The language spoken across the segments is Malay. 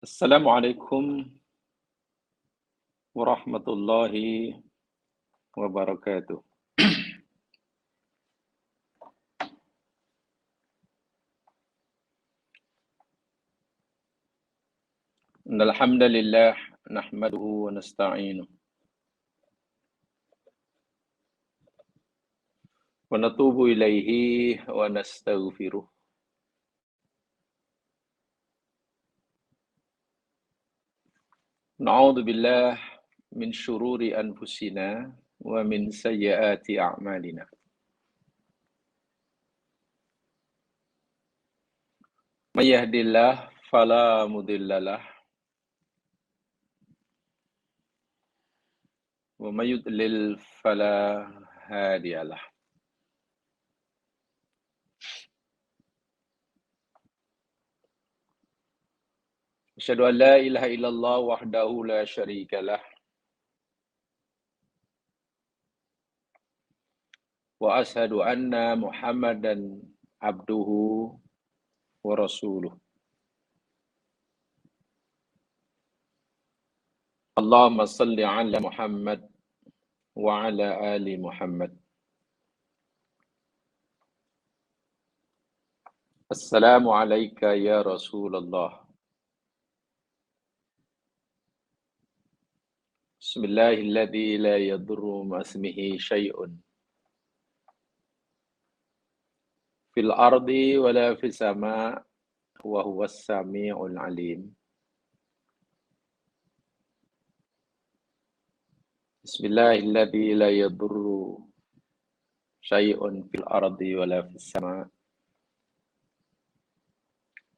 Assalamualaikum warahmatullahi wabarakatuh. Innal hamdalillah nahmaduhu wa nasta'inuhu wa natubu ilaihi wa nastaghfiruh. Na'udzu billah min syururi anfusina wa min sayyiati a'malina. May yahdihillahu fala mudhillalah wa may yudlil fala hadiyalah. Asyhadu an la ilaha illallah wahdahu la syarikalah wa asyhadu anna Muhammadan abduhu wa rasuluh. Allahumma salli ala Muhammad wa ala ali Muhammad. Assalamu alayka ya Rasulullah. Bismillahilladzi la yadurru ma'asmihi syai'un fil ardi wala fis sama' wa huwas sami'ul alim. Bismillahilladzi la yadurru syai'un fil ardi wala fis sama'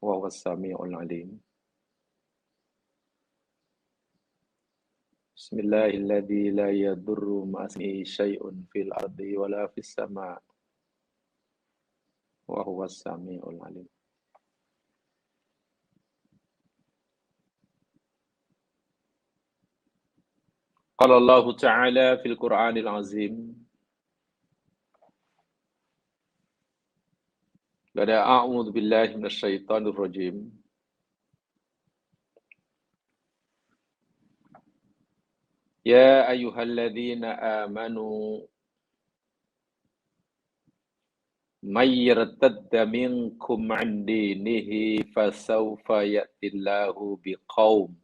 wa huwas sami'ul alim. Bismillahilladzi la yadurru ma'asmihi syai'un fil ardi wala fis sama' wa huwas sami'ul alim. Qala Allah Ta'ala fil Qur'anil Azim. Bada a'udzu billahi minasyaitonir rajim. Ya ayyuhalladzina amanu may yartadda minkum 'an dinihi fasawfa ya'tillahu biqaum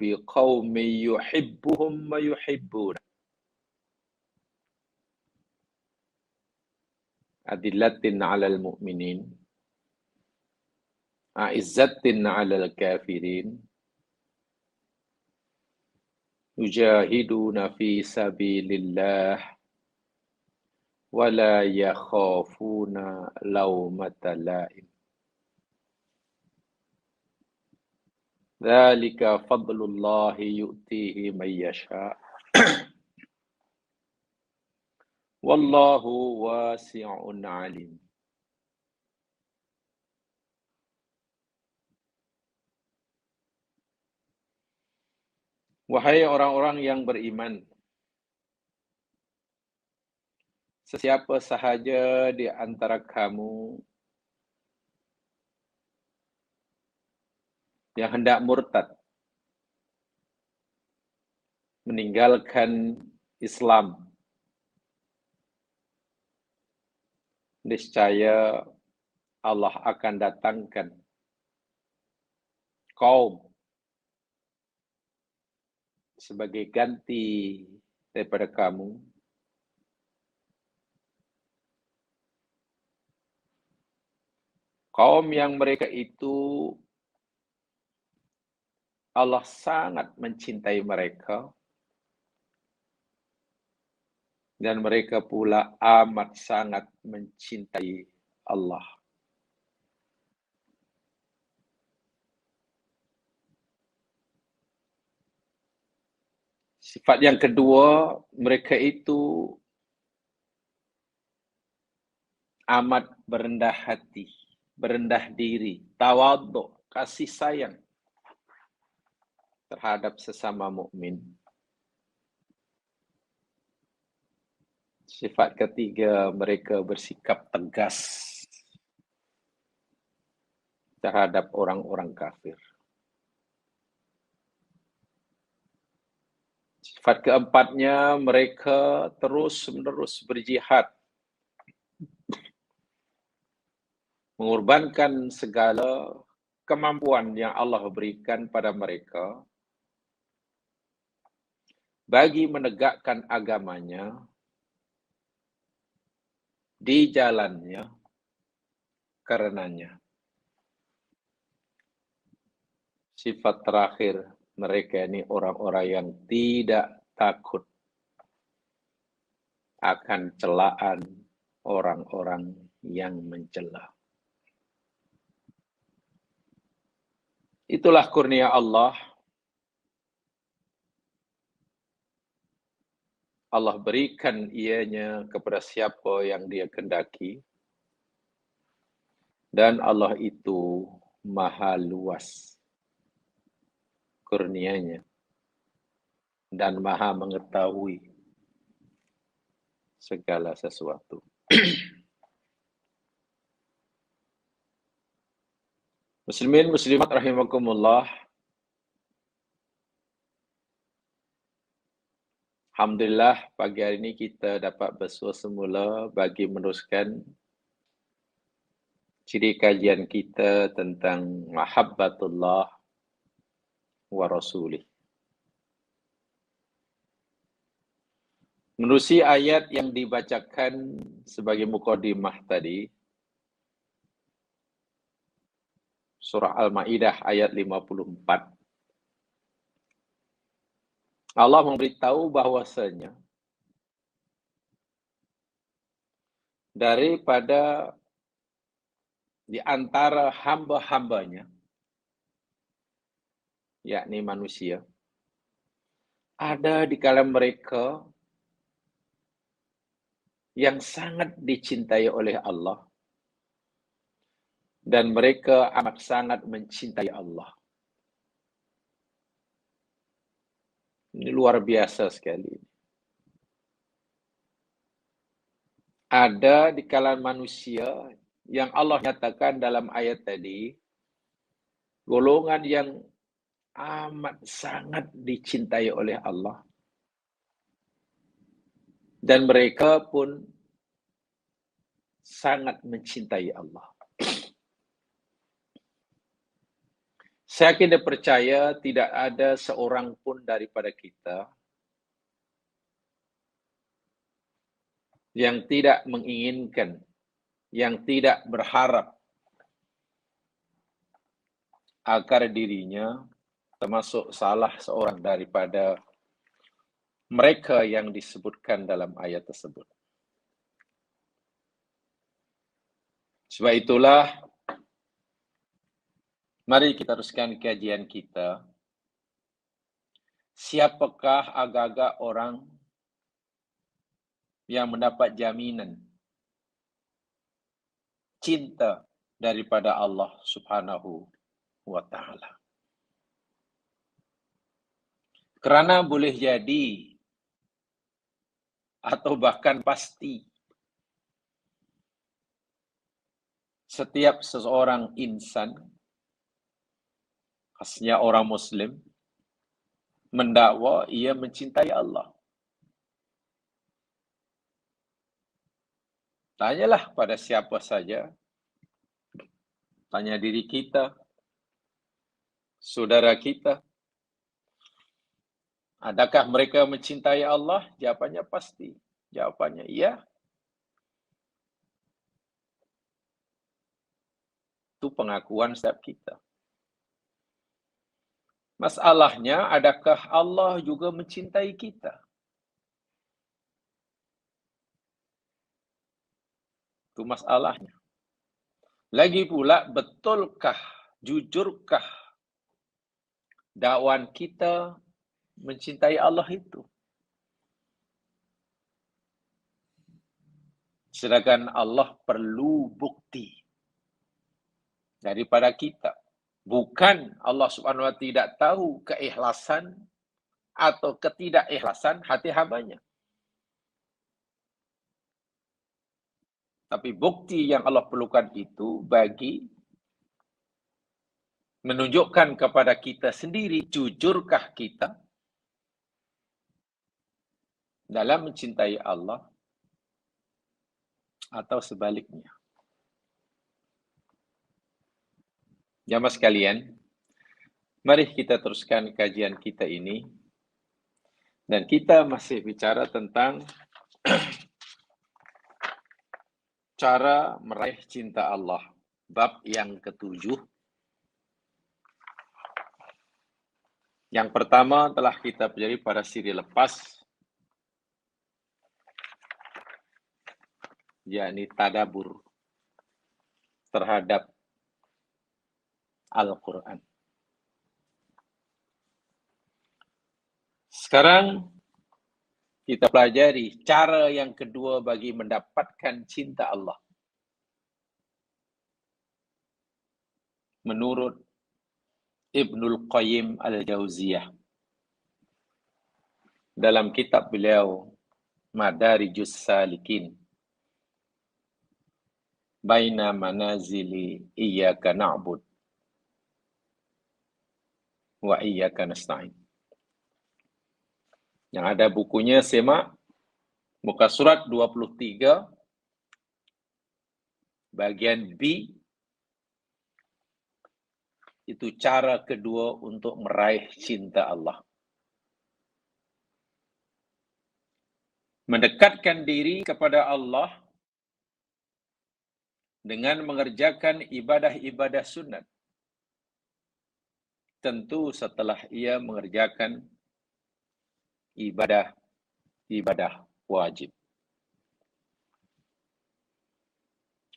biqaumin yuhibbuhum wa yuhibbuna adillatin 'alal mu'minin a'izzatin 'alal kafirin yujahiduna fi sabilillah wa la yakhafuna lawmata la'im. Dzalika fadlullahi yu'tihi man yasha. Wallahu wasi'un 'alim. Wahai orang-orang yang beriman, sesiapa sahaja di antara kamu yang hendak murtad, meninggalkan Islam, niscaya Allah akan datangkan kaum sebagai ganti daripada kamu, kaum yang mereka itu Allah sangat mencintai mereka dan mereka pula amat sangat mencintai Allah. Sifat yang kedua, mereka itu amat berendah hati, berendah diri, tawadhu, kasih sayang terhadap sesama mukmin. Sifat ketiga, mereka bersikap tegas terhadap orang-orang kafir. Sifat keempatnya, mereka terus-menerus berjihad, mengorbankan segala kemampuan yang Allah berikan pada mereka bagi menegakkan agamanya di jalannya karenanya. Sifat terakhir, mereka ini orang-orang yang tidak takut akan celaan orang-orang yang mencela. Itulah kurnia Allah. Allah berikan ianya kepada siapa yang Dia kehendaki. Dan Allah itu maha luas kurnianya dan maha mengetahui segala sesuatu. Muslimin, muslimat rahimakumullah. Alhamdulillah, pagi hari ini kita dapat bersua semula bagi meneruskan ciri kajian kita tentang mahabbatullah wa rasulih. Menerusi ayat yang dibacakan sebagai mukadimah tadi, surah Al-Maidah ayat 54. Allah memberitahu bahwasanya daripada di antara hamba-hambanya, yakni manusia, ada di kalangan mereka yang sangat dicintai oleh Allah dan mereka amat sangat mencintai Allah. Ini luar biasa sekali. Ada di kalangan manusia yang Allah nyatakan dalam ayat tadi, golongan yang amat sangat dicintai oleh Allah. Dan mereka pun sangat mencintai Allah. Saya yakin dan percaya tidak ada seorang pun daripada kita yang tidak menginginkan, yang tidak berharap agar dirinya termasuk salah seorang daripada mereka yang disebutkan dalam ayat tersebut. Sebab itulah, mari kita teruskan kajian kita. Siapakah agak-agak orang yang mendapat jaminan cinta daripada Allah Subhanahu wa Ta'ala? Kerana boleh jadi atau bahkan pasti setiap seseorang insan, khasnya orang Muslim, mendakwa ia mencintai Allah. Tanyalah pada siapa saja. Tanya diri kita, saudara kita. Adakah mereka mencintai Allah? Jawapannya pasti. Jawapannya iya. Itu pengakuan setiap kita. Masalahnya, adakah Allah juga mencintai kita? Itu masalahnya. Lagi pula, betulkah, jujurkah dakwaan kita mencintai Allah itu? Sedangkan Allah perlu bukti daripada kita. Bukan Allah Subhanahu wa Ta'ala tidak tahu keikhlasan atau ketidakikhlasan hati hambanya. Tapi bukti yang Allah perlukan itu bagi menunjukkan kepada kita sendiri, jujurkah kita dalam mencintai Allah atau sebaliknya. Jamaah sekalian, mari kita teruskan kajian kita ini. Dan kita masih bicara tentang cara meraih cinta Allah. Bab yang ke-7. Yang pertama telah kita pelajari pada siri lepas, yakni tadabur terhadap Al-Quran. Sekarang kita pelajari cara yang kedua bagi mendapatkan cinta Allah. Menurut Ibnul Qayyim Al-Jauziyah dalam kitab beliau Madarijus Salikin, Baina Manazili Iyyaka Na'bud wa Iyyaka Nasta'in. Yang ada bukunya semak muka surat 23 bagian B. Itu cara kedua untuk meraih cinta Allah. Mendekatkan diri kepada Allah dengan mengerjakan ibadah-ibadah sunat. Tentu setelah ia mengerjakan ibadah wajib.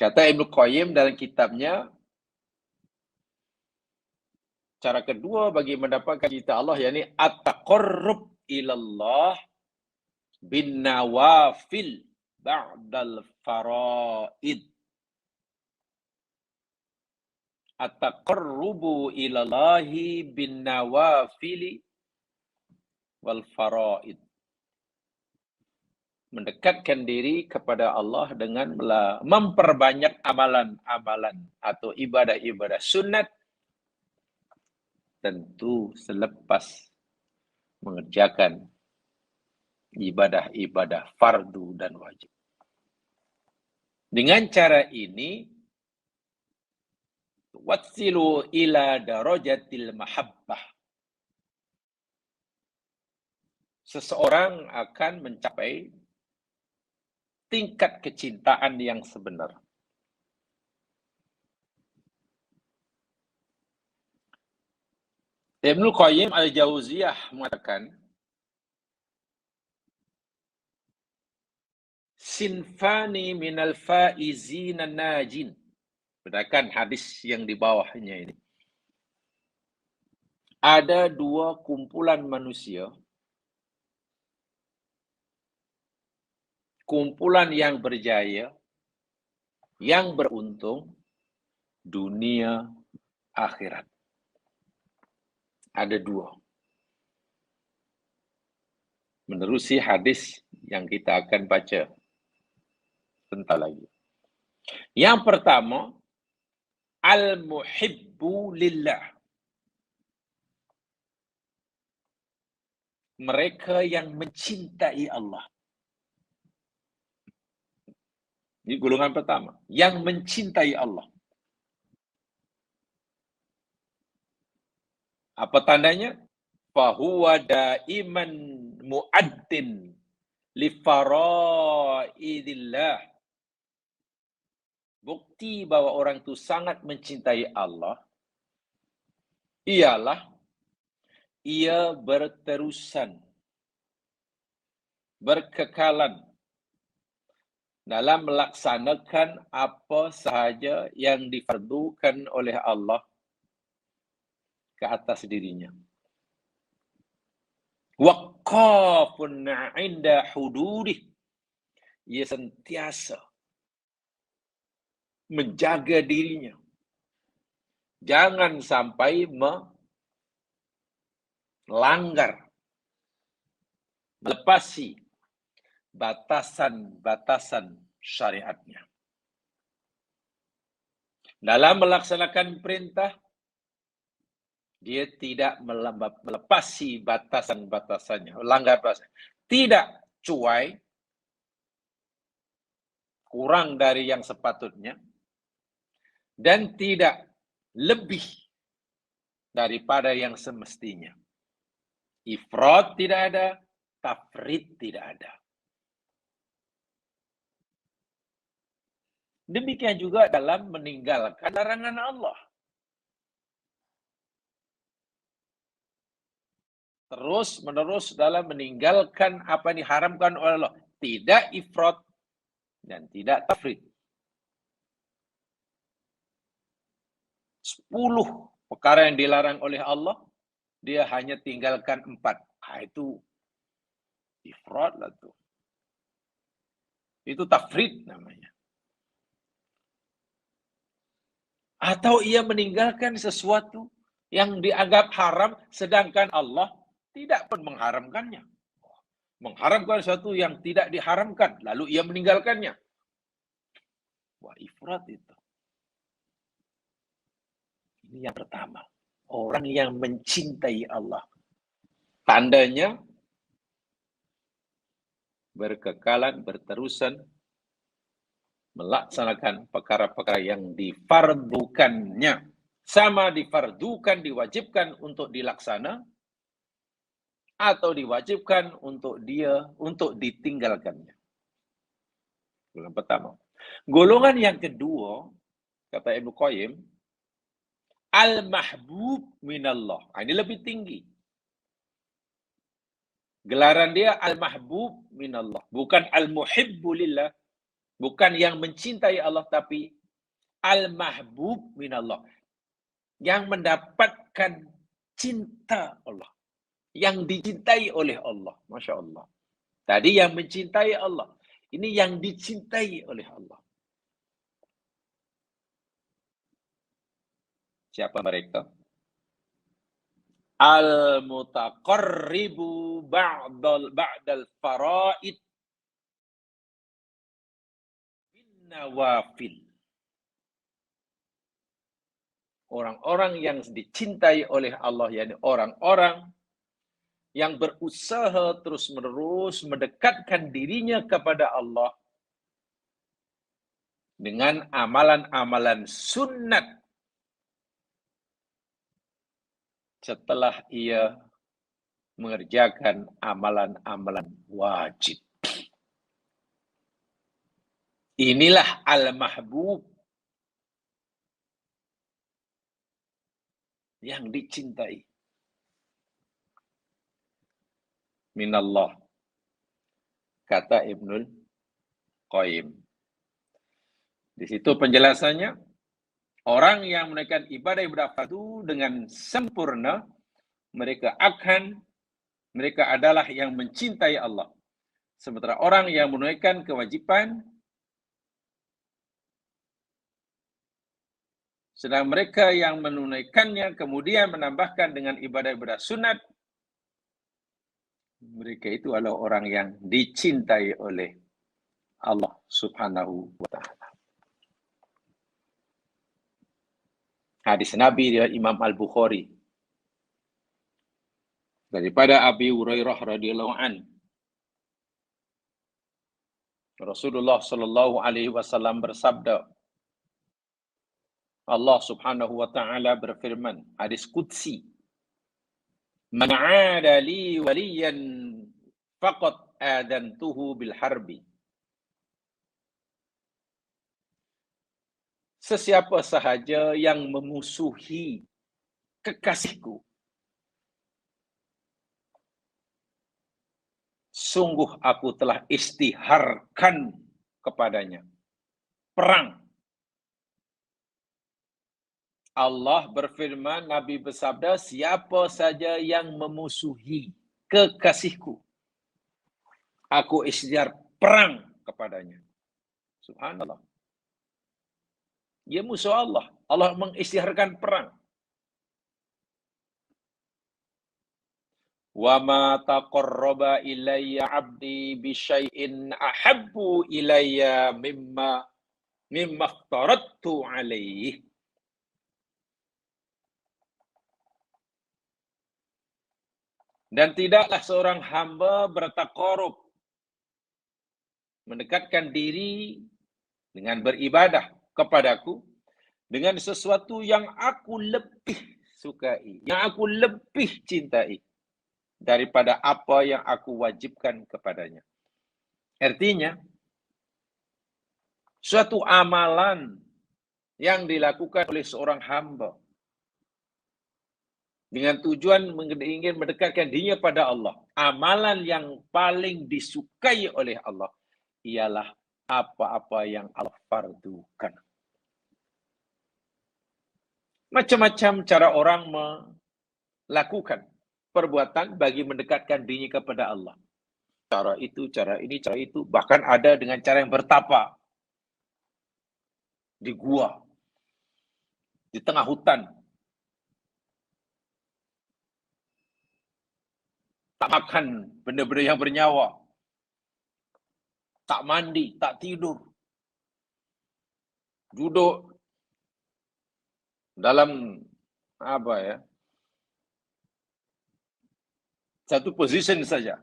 Kata Ibnu Qayyim dalam kitabnya, cara kedua bagi mendapatkan cinta Allah, yakni at-taqarrub ilallah bin nawafil ba'dal faraid. At-taqarrubu ilallahi bin nawafili wal faraid. Mendekatkan diri kepada Allah dengan memperbanyak amalan-amalan atau ibadah-ibadah sunat, tentu selepas mengerjakan ibadah-ibadah fardu dan wajib. Dengan cara ini, watsilu ila darajatil mahabbah. Seseorang akan mencapai tingkat kecintaan yang sebenar. Ibnu Qayyim Al-Jauziyah mengatakan, sinfani minal faizina najin. Berdasarkan hadis yang di bawahnya ini. Ada dua kumpulan manusia, kumpulan yang berjaya, yang beruntung, dunia akhirat. Ada dua. Menerusi hadis yang kita akan baca sebentar lagi. Yang pertama, al-muhibbu lillah. Mereka yang mencintai Allah. Ini golongan pertama, yang mencintai Allah. Apa tandanya? Fahuwa daiman mu'addin li faraidillah. Bukti bahwa orang itu sangat mencintai Allah ialah ia berterusan, berkekalan dalam melaksanakan apa sahaja yang difardukan oleh Allah ke atas dirinya. Waqafun 'inda hududih. Ia sentiasa menjaga dirinya. Jangan sampai melanggar, melepasi batasan-batasan syariatnya. Dalam melaksanakan perintah, dia tidak melepasi batasan-batasannya, melanggar batas. Tidak cuai, kurang dari yang sepatutnya, dan tidak lebih daripada yang semestinya. Ifrat tidak ada, tafrid tidak ada. Demikian juga dalam meninggalkan larangan Allah. Terus-menerus dalam meninggalkan apa yang diharamkan oleh Allah. Tidak ifrat dan tidak tafrid. 10 perkara yang dilarang oleh Allah, dia hanya tinggalkan 4. Itu ifrat lah tuh. Itu tafrid namanya. Atau ia meninggalkan sesuatu yang dianggap haram, sedangkan Allah tidak pun mengharamkannya. Mengharamkan sesuatu yang tidak diharamkan, lalu ia meninggalkannya. Wah, ifrat itu. Ini yang pertama. Orang yang mencintai Allah. Tandanya berkekalan, berterusan, melaksanakan perkara-perkara yang difardukannya. Sama difardukan, diwajibkan untuk dilaksana, atau diwajibkan untuk ditinggalkannya. Golongan pertama. Golongan yang kedua, kata Ibnu Qayyim, al-mahbub minallah. Ini lebih tinggi. Gelaran dia al-mahbub minallah. Bukan al-muhibbu lillah. Bukan yang mencintai Allah, tapi al-mahbub minallah. Yang mendapatkan cinta Allah. Yang dicintai oleh Allah. Masya Allah. Tadi yang mencintai Allah. Ini yang dicintai oleh Allah. Siapa mereka? Al-mutaqarribu ba'dal faraid bin nawafil. Orang-orang yang dicintai oleh Allah, yakni orang-orang yang berusaha terus-menerus mendekatkan dirinya kepada Allah dengan amalan-amalan sunnat setelah ia mengerjakan amalan-amalan wajib. Inilah al-mahbub, yang dicintai minallah, kata Ibnul Qayyim. Di situ penjelasannya, orang yang menunaikan ibadah fardu dengan sempurna, mereka adalah yang mencintai Allah. Sementara orang yang menunaikan kewajiban, sedang mereka yang menunaikannya kemudian menambahkan dengan ibadah-ibadah sunat, mereka itu adalah orang yang dicintai oleh Allah Subhanahu wa ta'ala. Hadis Nabi dari Imam Al-Bukhari daripada Abi Hurairah radhiyallahu an. Rasulullah sallallahu alaihi wasallam bersabda, Allah Subhanahu wa ta'ala berfirman, hadis qudsi, "Man 'ada li waliyan faqad adantuhu bil harbi." Sesiapa sahaja yang memusuhi kekasihku, sungguh aku telah istiharkan kepadanya perang. Allah berfirman, Nabi bersabda, siapa saja yang memusuhi kekasihku, aku istiar perang kepadanya. Subhanallah. Dia musuh Allah. Allah mengisytiharkan perang. Wa ma taqarraba ilayya 'abdi bi syai'in ahabbu ilayya mimma aftaradtu 'alaihi. Dan tidaklah seorang hamba bertaqarrub, mendekatkan diri dengan beribadah kepadaku dengan sesuatu yang aku lebih sukai, yang aku lebih cintai daripada apa yang aku wajibkan kepadanya. Artinya, suatu amalan yang dilakukan oleh seorang hamba dengan tujuan ingin mendekatkan dirinya pada Allah. Amalan yang paling disukai oleh Allah ialah apa-apa yang Allah fardukan. Macam-macam cara orang melakukan perbuatan bagi mendekatkan dirinya kepada Allah. Cara itu, cara ini, cara itu. Bahkan ada dengan cara yang bertapa. Di gua. Di tengah hutan. Tak makan benda-benda yang bernyawa. Tak mandi, tak tidur. Duduk dalam satu position saja.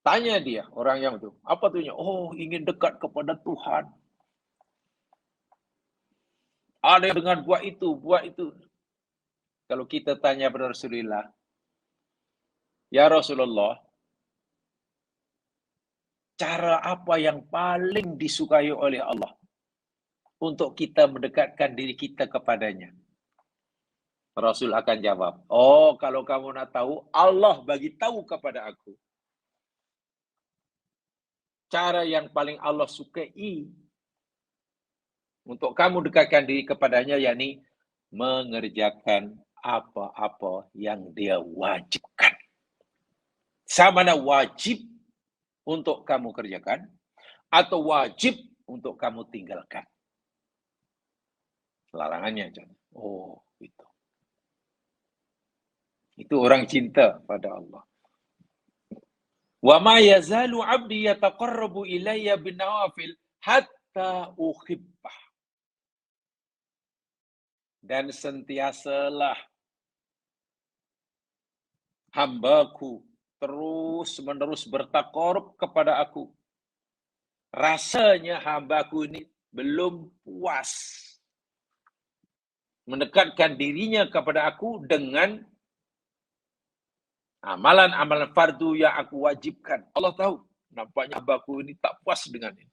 Tanya dia, orang yang itu. Apa tuhnya? Oh, ingin dekat kepada Tuhan. Ada yang dengan buat itu, buat itu. Kalau kita tanya pada Rasulullah, ya Rasulullah, cara apa yang paling disukai oleh Allah untuk kita mendekatkan diri kita kepadanya? Rasul akan jawab, oh kalau kamu nak tahu, Allah bagi tahu kepada aku. Cara yang paling Allah sukai untuk kamu dekatkan diri kepadanya, yakni mengerjakan apa-apa yang dia wajibkan. Sama ada wajib untuk kamu kerjakan atau wajib untuk kamu tinggalkan. Larangannya. Oh, itu. Itu orang cinta pada Allah. Wa ma yazalu 'abdi yataqarrabu ilayya bin nawafil hatta uhibbah. Dan sentiasalah hambaku terus-menerus bertaqarrub kepada aku. Rasanya hambaku ini belum puas mendekatkan dirinya kepada aku dengan amalan-amalan fardu yang aku wajibkan. Allah tahu, nampaknya hambaku ini tak puas dengannya.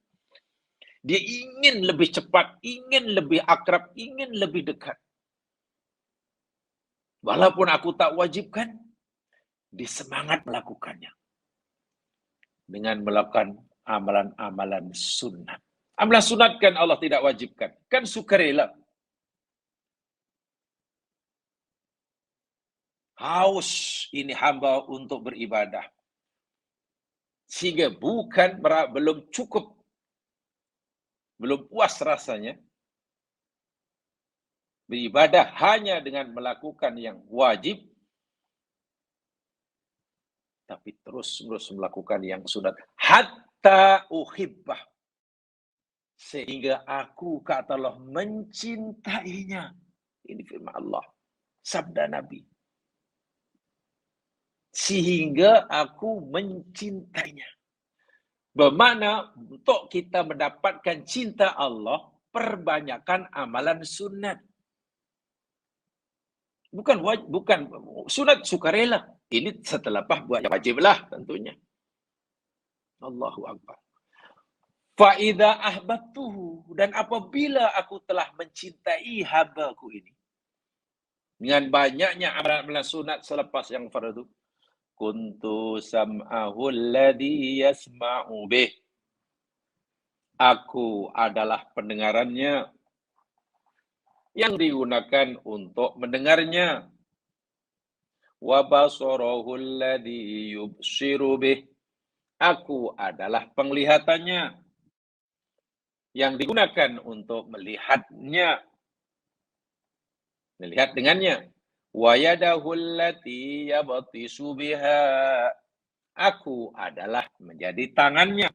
Dia ingin lebih cepat, ingin lebih akrab, ingin lebih dekat. Walaupun aku tak wajibkan, dia semangat melakukannya. Dengan melakukan amalan-amalan sunat. Amalan sunat kan Allah tidak wajibkan. Kan sukarela. Haus ini hamba untuk beribadah. Sehingga belum cukup, belum puas rasanya beribadah hanya dengan melakukan yang wajib, tapi terus-menerus melakukan yang sunat. Hatta uhibbah. Sehingga aku, kata Allah, mencintainya. Ini firman Allah. Sabda Nabi. Sehingga aku mencintainya. Bermakna, untuk kita mendapatkan cinta Allah, perbanyakkan amalan sunat. Bukan sunat sukarela. Ini setelah buat yang wajib lah tentunya. Allahu Akbar. Fa'idha ahbabtuhu. Dan apabila aku telah mencintai hambaku ini. Dengan banyaknya amalan sunat selepas yang fardu. Kuntu sam'ahu alladhi yasma'u bih. Aku adalah pendengarannya yang digunakan untuk mendengarnya. Wa basarahu alladhi yubsiru bih. Aku adalah penglihatannya yang digunakan untuk melihatnya. Melihat dengannya. Wa yadahu allati yabtisu biha. Aku adalah menjadi tangannya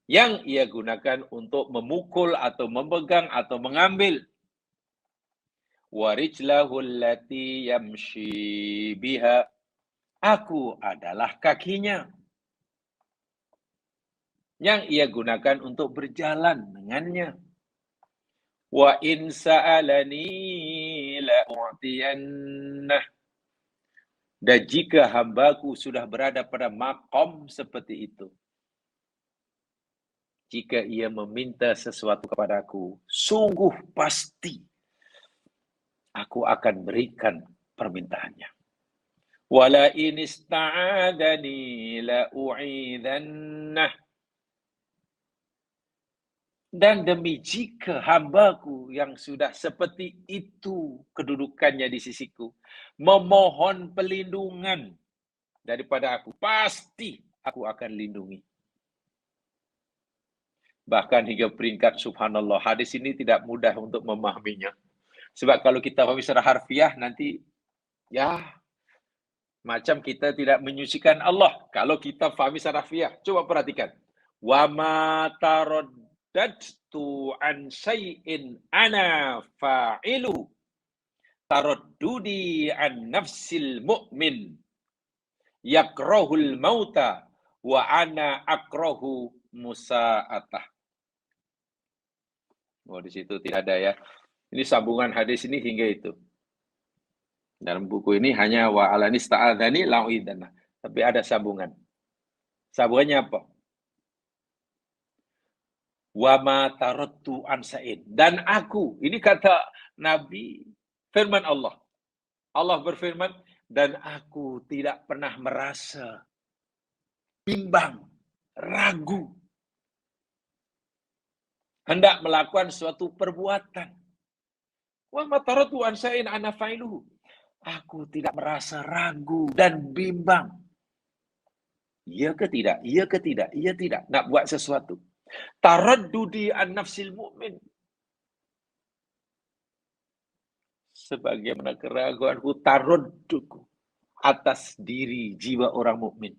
yang ia gunakan untuk memukul atau memegang atau mengambil. wa rijlahu allati yamshi biha. Aku adalah kakinya yang ia gunakan untuk berjalan dengannya. Wa in sa'alani la'u'tiyannah. Dan jika hambaku sudah berada pada maqam seperti itu, jika ia meminta sesuatu kepadaku, sungguh pasti aku akan berikan permintaannya. Wala in ista'adani la'u'idhannah. Dan demi jika hambaku yang sudah seperti itu kedudukannya di sisiku, memohon pelindungan daripada aku, pasti aku akan lindungi. Bahkan hingga peringkat subhanallah, hadis ini tidak mudah untuk memahaminya. Sebab kalau kita fahami secara harfiah, nanti ya macam kita tidak menyucikan Allah. Kalau kita fahami secara harfiah, coba perhatikan. Wa ma taraddadtu an syai'in ana fa'ilu taraddudi an nafsil mu'min yakrahul mauta wa ana akrahu musa'atah. Oh, di situ tidak ada ya. Ini sambungan hadis ini hingga itu. Dalam buku ini hanya wa alani sta'adani la'uidana. Tapi ada sambungan. Sambungannya apa? Wa ma tarattu an sa'id. Dan aku, ini kata Nabi, firman Allah. Allah berfirman, dan aku tidak pernah merasa bimbang, ragu, hendak melakukan suatu perbuatan. Wa ma tarattu an sa'in ana fa'iluhu. Aku tidak merasa ragu dan bimbang. Iya ke tidak? Iya ke tidak? Iya tidak. Nak buat sesuatu. Taraddudi an nafsil mu'min. Sebagaimana keraguanku, taradduku atas diri jiwa orang mukmin.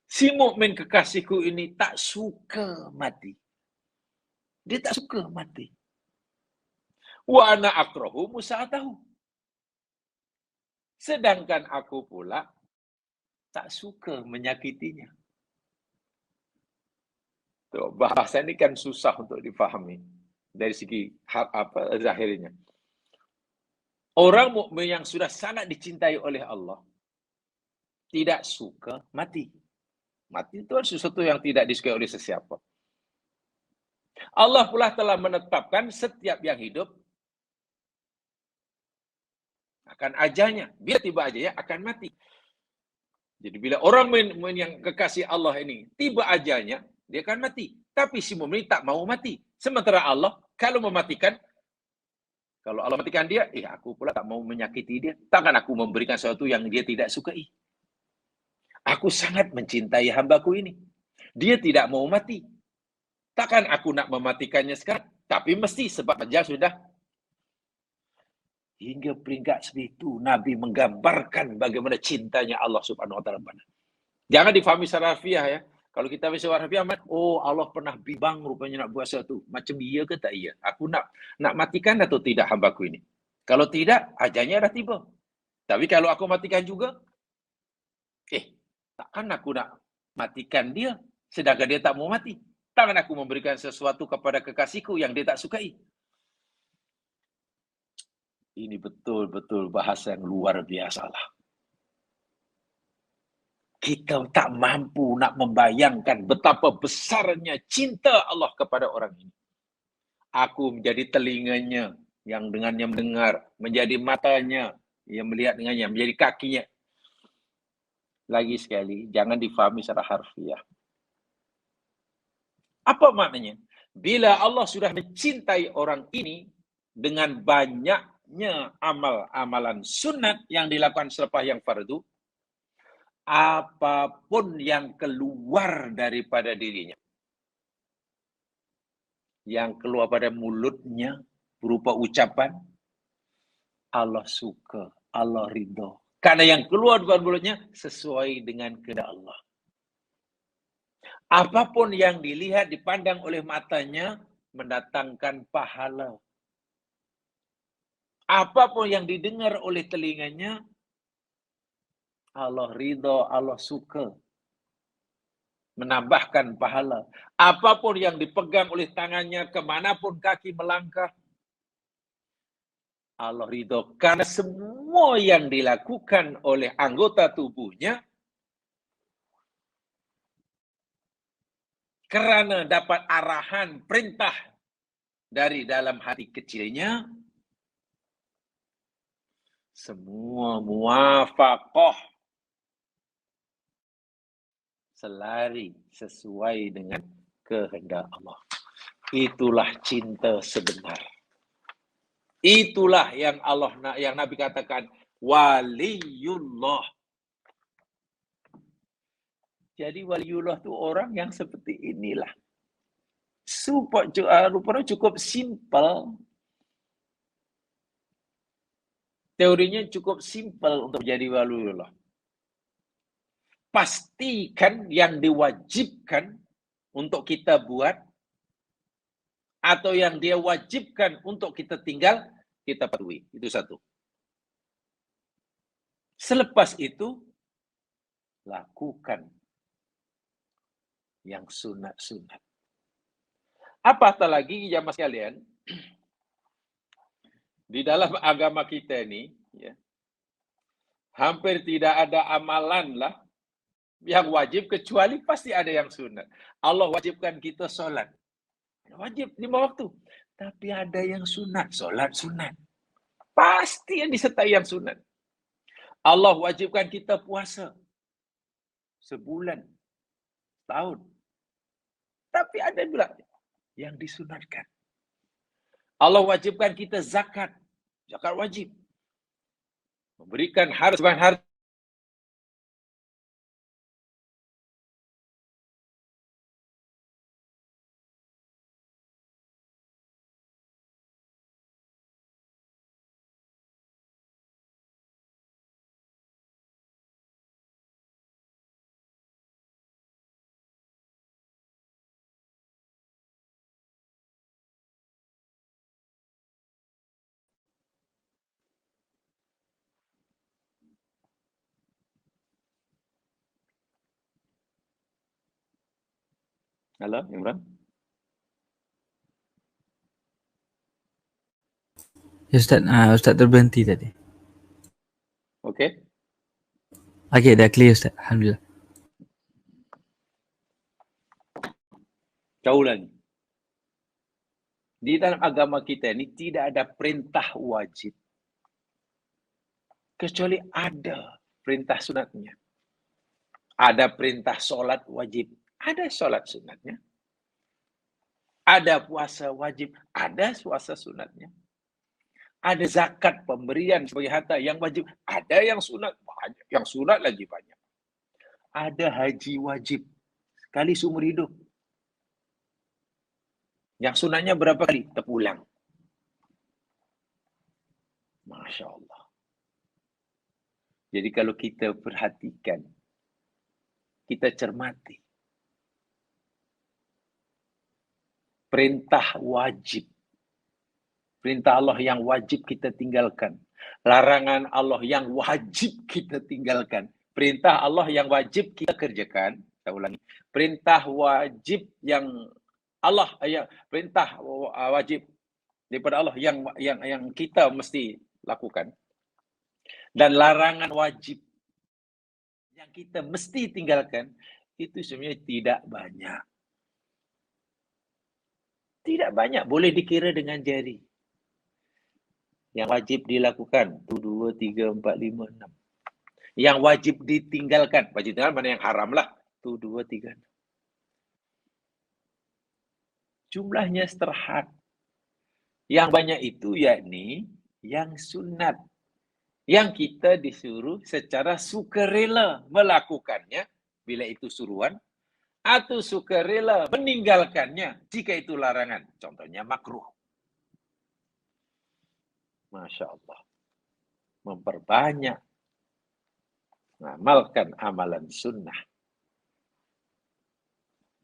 Si mukmin kekasihku ini tak suka mati. Dia tak suka mati. Wa ana akrahu musa'atahu. Sedangkan aku pula tak suka menyakitinya. Tuh, bahasa ini kan susah untuk difahami dari segi zahirnya. Orang mukmin yang sudah sangat dicintai oleh Allah tidak suka mati. Mati itu sesuatu yang tidak disukai oleh sesiapa. Allah pula telah menetapkan setiap yang hidup akan ajalnya. Bila tiba ajalnya akan mati. Jadi bila orang mukmin yang kekasih Allah ini tiba ajalnya, dia akan mati. Tapi si mukmin tak mau mati. Sementara Allah kalau mematikan, kalau Allah matikan dia, aku pula tak mau menyakiti dia. Takkan aku memberikan sesuatu yang dia tidak sukai. Aku sangat mencintai hambaku ini. Dia tidak mau mati. Takkan aku nak mematikannya sekarang. Tapi mesti sebab ajal sudah. Hingga peringkat segitu, Nabi menggambarkan bagaimana cintanya Allah Subhanahu wa taala. Jangan difahami secara harfiah ya. Kalau kita bisa harfiah, Allah pernah bimbang rupanya nak buat sesuatu. Macam iya ke tak iya? Aku nak matikan atau tidak hambaku ini? Kalau tidak, ajalnya dah tiba. Tapi kalau aku matikan juga, takkan aku nak matikan dia, sedangkan dia tak mau mati. Takkan aku memberikan sesuatu kepada kekasihku yang dia tak sukai. Ini betul-betul bahasa yang luar biasa lah. Kita tak mampu nak membayangkan betapa besarnya cinta Allah kepada orang ini. Aku menjadi telinganya yang dengannya mendengar, menjadi matanya yang melihat dengannya, menjadi kakinya. Lagi sekali, jangan difahami secara harfiah. Apa maknanya? Bila Allah sudah mencintai orang ini dengan banyaknya amalan sunat yang dilakukan selepas yang fardu, apapun yang keluar daripada dirinya, yang keluar pada mulutnya berupa ucapan, Allah suka, Allah ridho. Karena yang keluar dari mulutnya sesuai dengan kehendak Allah. Apapun yang dilihat, dipandang oleh matanya, mendatangkan pahala. Apapun yang didengar oleh telinganya, Allah ridha, Allah suka. Menambahkan pahala. Apapun yang dipegang oleh tangannya, kemanapun kaki melangkah, Allah ridho. Karena semua yang dilakukan oleh anggota tubuhnya, karena dapat arahan, perintah dari dalam hati kecilnya, semua muwafaqah, selari sesuai dengan kehendak Allah. Itulah cinta sebenar. Itulah yang yang Nabi katakan, waliullah. Jadi waliullah itu orang yang seperti inilah. Rupanya cukup simpel. Teorinya cukup simpel untuk jadi waliullah. Pastikan yang diwajibkan untuk kita buat, atau yang dia wajibkan untuk kita tinggal, kita patuhi. Itu satu. Selepas itu, lakukan yang sunat-sunat. Apatah lagi jamaah sekalian, di dalam agama kita ini, ya, hampir tidak ada amalan lah yang wajib, kecuali pasti ada yang sunat. Allah wajibkan kita sholat. Wajib 5 waktu. Tapi ada yang sunat, sholat sunat. Pasti yang disertai yang sunat. Allah wajibkan kita puasa. Sebulan, tahun. Tapi ada pula yang disunatkan. Allah wajibkan kita zakat. Zakat wajib. Memberikan harta. Halo, Imran? Ya Ustaz, Ustaz terberhenti tadi. Oke. Okey, dah clear Ustaz. Alhamdulillah. Kau lagi. Di dalam agama kita ini tidak ada perintah wajib. Kecuali ada perintah sunatnya. Ada perintah sholat wajib. Ada sholat sunatnya. Ada puasa wajib. Ada puasa sunatnya. Ada zakat pemberian sebagai harta yang wajib. Ada yang sunat banyak. Yang sunat lagi banyak. Ada haji wajib. Sekali seumur hidup. Yang sunatnya berapa kali? Terulang. Masya Allah. Jadi kalau kita perhatikan, kita cermati, perintah wajib, perintah Allah yang wajib kita tinggalkan, larangan Allah yang wajib kita tinggalkan, perintah Allah yang wajib kita kerjakan. Saya ulangi, perintah wajib yang Allah, perintah wajib daripada Allah yang kita mesti lakukan, dan larangan wajib yang kita mesti tinggalkan, itu sebenarnya tidak banyak. Tidak banyak, boleh dikira dengan jari. Yang wajib dilakukan, 1, 2, 3, 4, 5, 6. Yang wajib ditinggalkan, wajib tinggalkan mana yang haram lah, 1, 2, 3, 6. Jumlahnya seterahat. Yang banyak itu yakni yang sunat. Yang kita disuruh secara sukarela melakukannya, bila itu suruhan, atau sukarela meninggalkannya jika itu larangan. Contohnya makruh. Masya Allah. Memperbanyak mengamalkan amalan sunnah.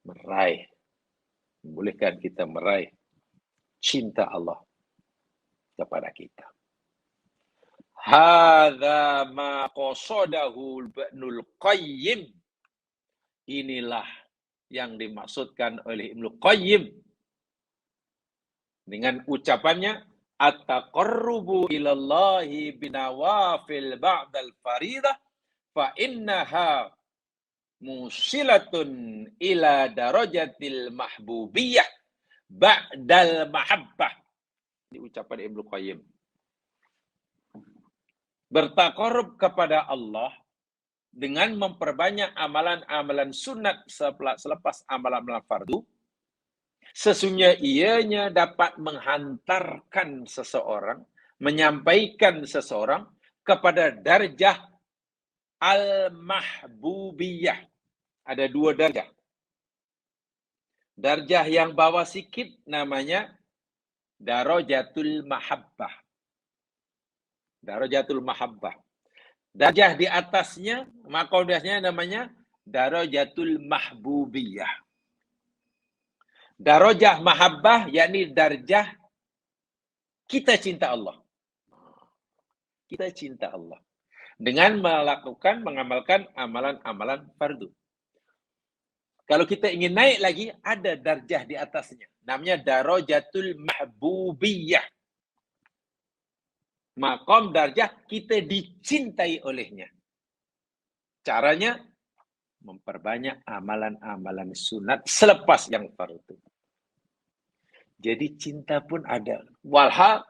Membolehkan kita meraih cinta Allah kepada kita. Hadza ma qasadahu Ibnul Qayyim. Inilah yang dimaksudkan oleh Ibnu Qayyim dengan ucapannya at-taqarrubu ilallahi binawafil ba'dal faridah fa innaha musilatun ila darajatil mahbubiyah ba'dal mahabbah. Ini ucapan Ibnu Qayyim. Bertaqarrub kepada Allah dengan memperbanyak amalan-amalan sunat selepas amalan-amalan fardu, sesungguhnya ianya dapat menghantarkan seseorang, menyampaikan seseorang kepada darjah al-mahbubiyah. Ada 2 darjah. Darjah yang bawah sikit namanya darajatul mahabbah. Darajatul mahabbah. Darjah di atasnya, maqam di atasnya namanya darajatul mahbubiyah. Darajah mahabbah yakni darjah kita cinta Allah. Kita cinta Allah dengan mengamalkan amalan-amalan fardu. Kalau kita ingin naik lagi, ada darjah di atasnya. Namanya darajatul mahbubiyah. Maqam darjah kita dicintai olehnya. Caranya memperbanyak amalan-amalan sunat selepas yang fardu. Jadi cinta pun ada. Walha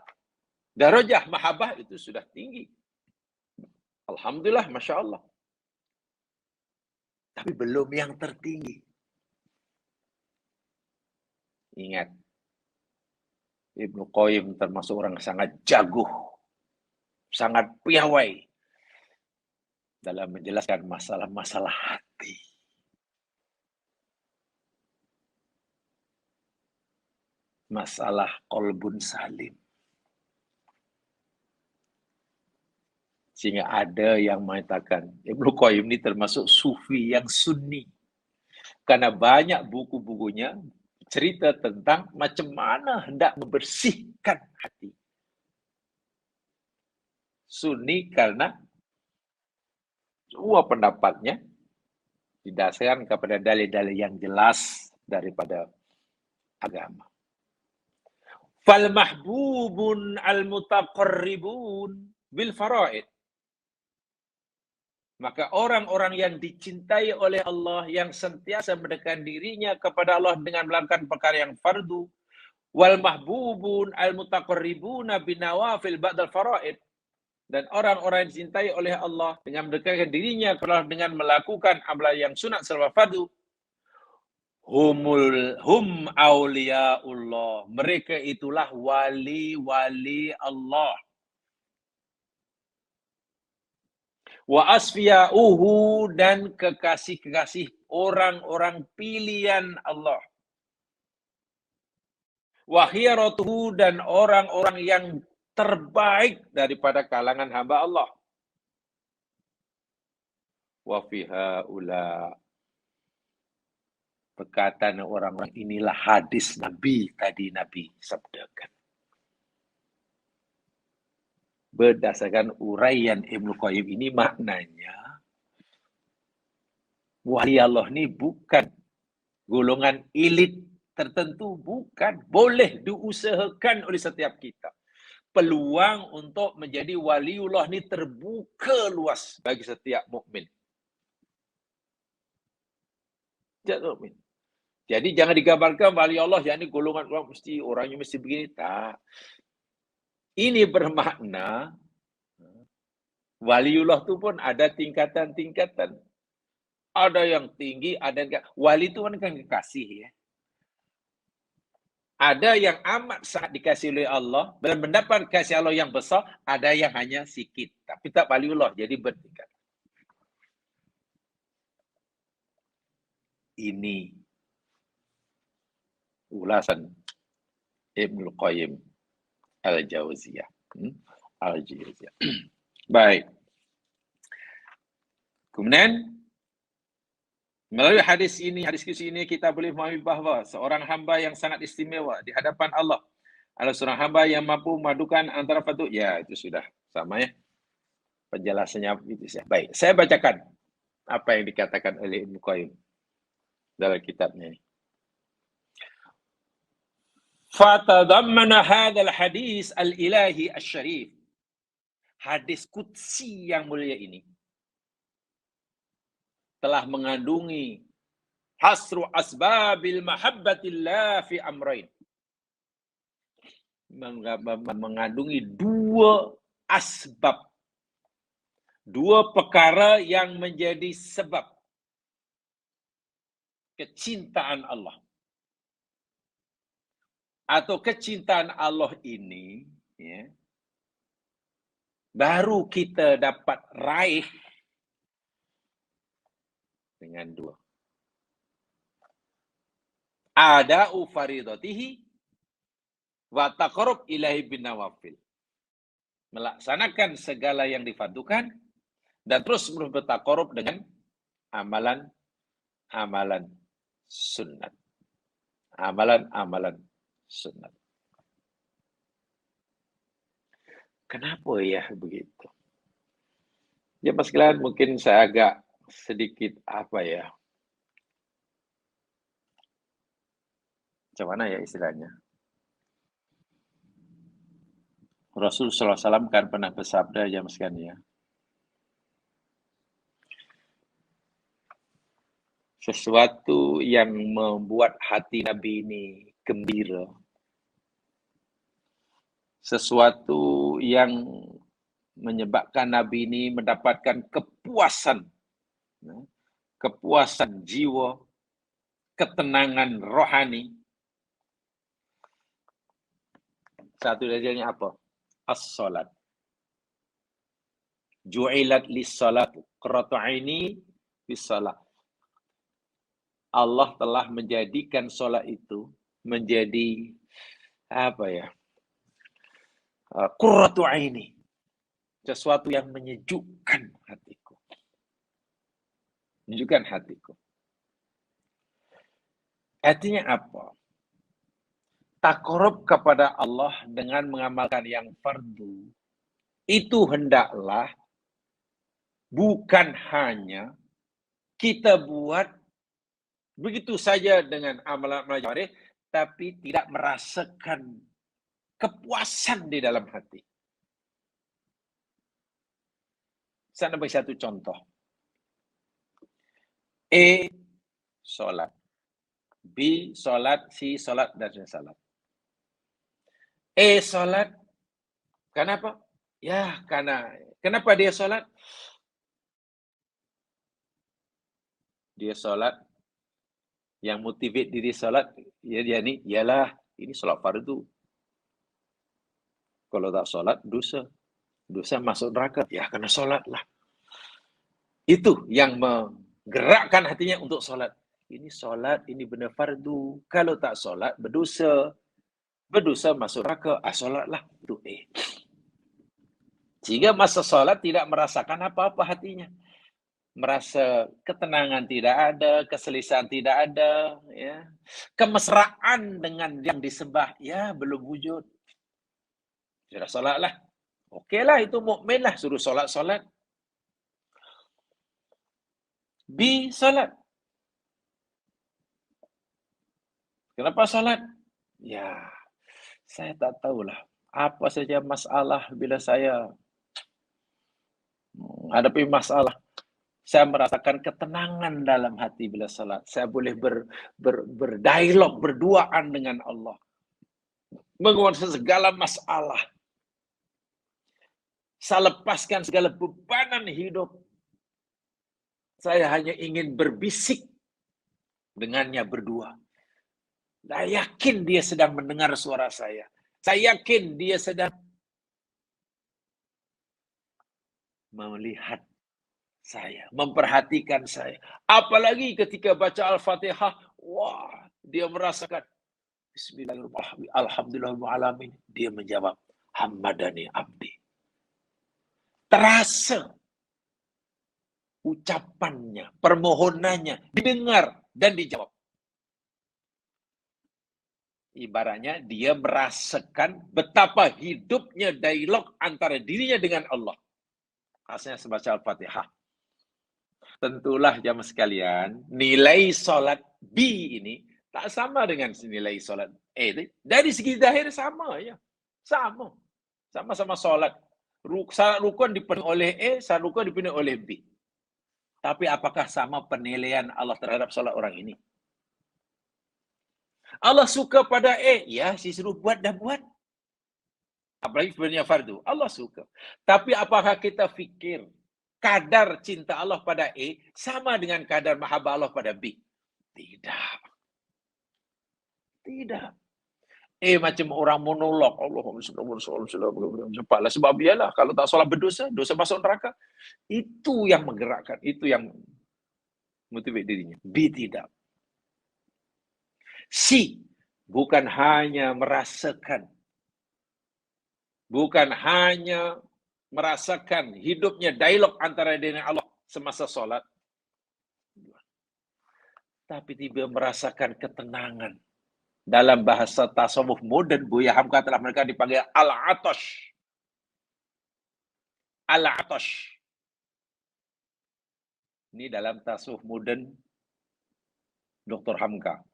darajah mahabbah itu sudah tinggi. Alhamdulillah, Masya Allah. Tapi belum yang tertinggi. Ingat, Ibnu Qayyim termasuk orang sangat jago, sangat piawai dalam menjelaskan masalah-masalah hati. Masalah qalbun salim. Sehingga ada yang mengatakan, Ibnu Qayyim ini termasuk sufi yang sunni. Karena banyak buku-bukunya cerita tentang macam mana hendak membersihkan hati. Sunni karena semua pendapatnya didasarkan kepada dalil-dalil yang jelas daripada agama. Fal mahbubun al-mutaqarribun bil faraid. Maka orang-orang yang dicintai oleh Allah, yang sentiasa mendekatkan dirinya kepada Allah dengan melakukan perkara yang fardu, wal mahbubun al-mutaqarribuna binawafil ba'dal faraid, dan orang-orang yang dicintai oleh Allah dengan mendekatkan dirinya kepada Allah dengan melakukan amalan yang sunat selepas fardu, hum auliyaullah, mereka itulah wali-wali Allah. Wa asfiya'uhu, dan kekasih-kekasih orang-orang pilihan Allah. Wa khiyaratuhu, dan orang-orang yang terbaik daripada kalangan hamba Allah. Wa fiha ula, perkataan orang-orang inilah hadis Nabi tadi Nabi sabdakan. Berdasarkan uraian Ibnu Qayyim ini maknanya wali Allah ini bukan golongan elit tertentu, bukan. Boleh diusahakan oleh setiap kita. Peluang untuk menjadi waliullah ini terbuka luas bagi setiap mukmin. Jadi jangan digambarkan wali Allah yang ini golongan orang mesti orangnya mesti begini, tak. Ini bermakna waliullah itu pun ada tingkatan-tingkatan. Ada yang tinggi, ada yang wali itu kan kekasih ya. Ada yang amat sangat dikasih oleh Allah dan mendapat kasih Allah yang besar, ada yang hanya sikit, tapi tak waliullah, jadi bertingkat. Ini ulasan Ibnu Qayyim Al-Jauziyah. Al-Jauziyah. Baik. Kemudian melalui hadis kisah ini kita boleh memahami bahawa seorang hamba yang sangat istimewa di hadapan Allah adalah seorang hamba yang mampu memadukan antara fardu. Ya, itu sudah sama ya. Penjelasannya itu saja. Baik, saya bacakan apa yang dikatakan oleh Ibnu Qayyim dalam kitabnya ini. Fatadammana hadzal hadis al-ilahi asy-syarif. Hadis qudsi yang mulia ini telah mengandungi hasru asbabil mahabbatillah fi amrain. Mengandungi dua asbab. Dua perkara yang menjadi sebab kecintaan Allah. Atau kecintaan Allah ini, ya, baru kita dapat raih dengan dua. Ada'u faridatihi wa taqarrub ilahi bin nawafil. Melaksanakan segala yang difardukan dan terus bertaqarrub dengan amalan-amalan sunnat. Amalan-amalan sunnat. Kenapa ya begitu? Ya Mas sekalian, mungkin saya agak sedikit apa ya? Macam mana ya istilahnya? Rasulullah SAW kan pernah bersabda ya Mas sekalian ya. Sesuatu yang membuat hati Nabi ini gembira. Sesuatu yang menyebabkan Nabi ini mendapatkan kepuasan. Kepuasan jiwa, ketenangan rohani. Satu saja apa? As-salat. Ju'ilat lis-salat qurratu aini bis-salat. Allah telah menjadikan salat itu menjadi apa ya? Qurratu aini. Sesuatu yang menyejukkan hatiku. Menyejukkan hatiku. Artinya apa? Taqarrub kepada Allah dengan mengamalkan yang fardu. Itu hendaklah bukan hanya kita buat begitu saja dengan amalan-amalan jawarih, tapi tidak merasakan kepuasan di dalam hati. Saya beri satu contoh. Solat. B, solat. C, solat. Dan C, salat. Solat. Kenapa? Ya, kenapa dia solat? Dia solat. Yang motivate diri solat, dia ni, ialah ini solat fardu. Kalau tak solat, dosa. Dosa masuk neraka. Ya, kena solatlah. Itu yang menggerakkan hatinya untuk solat. Ini solat, ini benar fardu. Kalau tak solat, berdosa. Berdosa masuk neraka. Solatlah. Itu Sehingga masa solat tidak merasakan apa-apa hatinya. Merasa ketenangan tidak ada, keselisahan tidak ada, ya. Kemesraan dengan yang disembah, ya belum wujud. Sudah solatlah. Okeylah, itu mukminlah, suruh solat-solat. B, solat. Kenapa solat? Ya, saya tak tahulah. Apa saja masalah bila saya hadapi masalah. Saya merasakan ketenangan dalam hati bila salat. Saya boleh berdialog, berduaan dengan Allah. Menguasai segala masalah. Saya lepaskan segala bebanan hidup. Saya hanya ingin berbisik dengannya berdua. Saya yakin dia sedang mendengar suara saya. Saya yakin dia sedang melihat saya, memperhatikan saya. Apalagi ketika baca Al-Fatihah, wah, dia merasakan Bismillahirrahmanirrahim, Alhamdulillahirrahmanirrahim. Dia menjawab, Hammadani abdi. Terasa ucapannya, permohonannya, didengar dan dijawab. Ibaratnya dia merasakan betapa hidupnya dialog antara dirinya dengan Allah. khasnya sebaca Al-Fatihah. Tentulah jamaah sekalian, nilai solat B ini tak sama dengan nilai solat A. Dari segi zahir sama ya. Sama. Sama-sama solat. Salat rukun dipenuhi oleh A, salat rukun dipenuhi oleh B. Tapi apakah sama penilaian Allah terhadap solat orang ini? Allah suka pada A, ya, si suruh buat dah buat. Apalagi sebenarnya fardu. Allah suka. Tapi apakah kita fikir kadar cinta Allah pada A sama dengan kadar mahabbah Allah pada B? Tidak. Tidak. Macam orang monolog. Allahumma cepatlah. Sebab biarlah kalau tak solat berdosa, dosa masuk neraka. Itu yang menggerakkan. Itu yang motivate dirinya. B tidak. C bukan hanya merasakan. Bukan hanya merasakan hidupnya dialog antara dia dengan Allah semasa solat. Tapi tiba merasakan ketenangan. Dalam bahasa tasawuf modern, Buya Hamka telah mereka dipanggil al-atosh. Al-atosh. Ini dalam tasawuf modern, Dr. Hamka.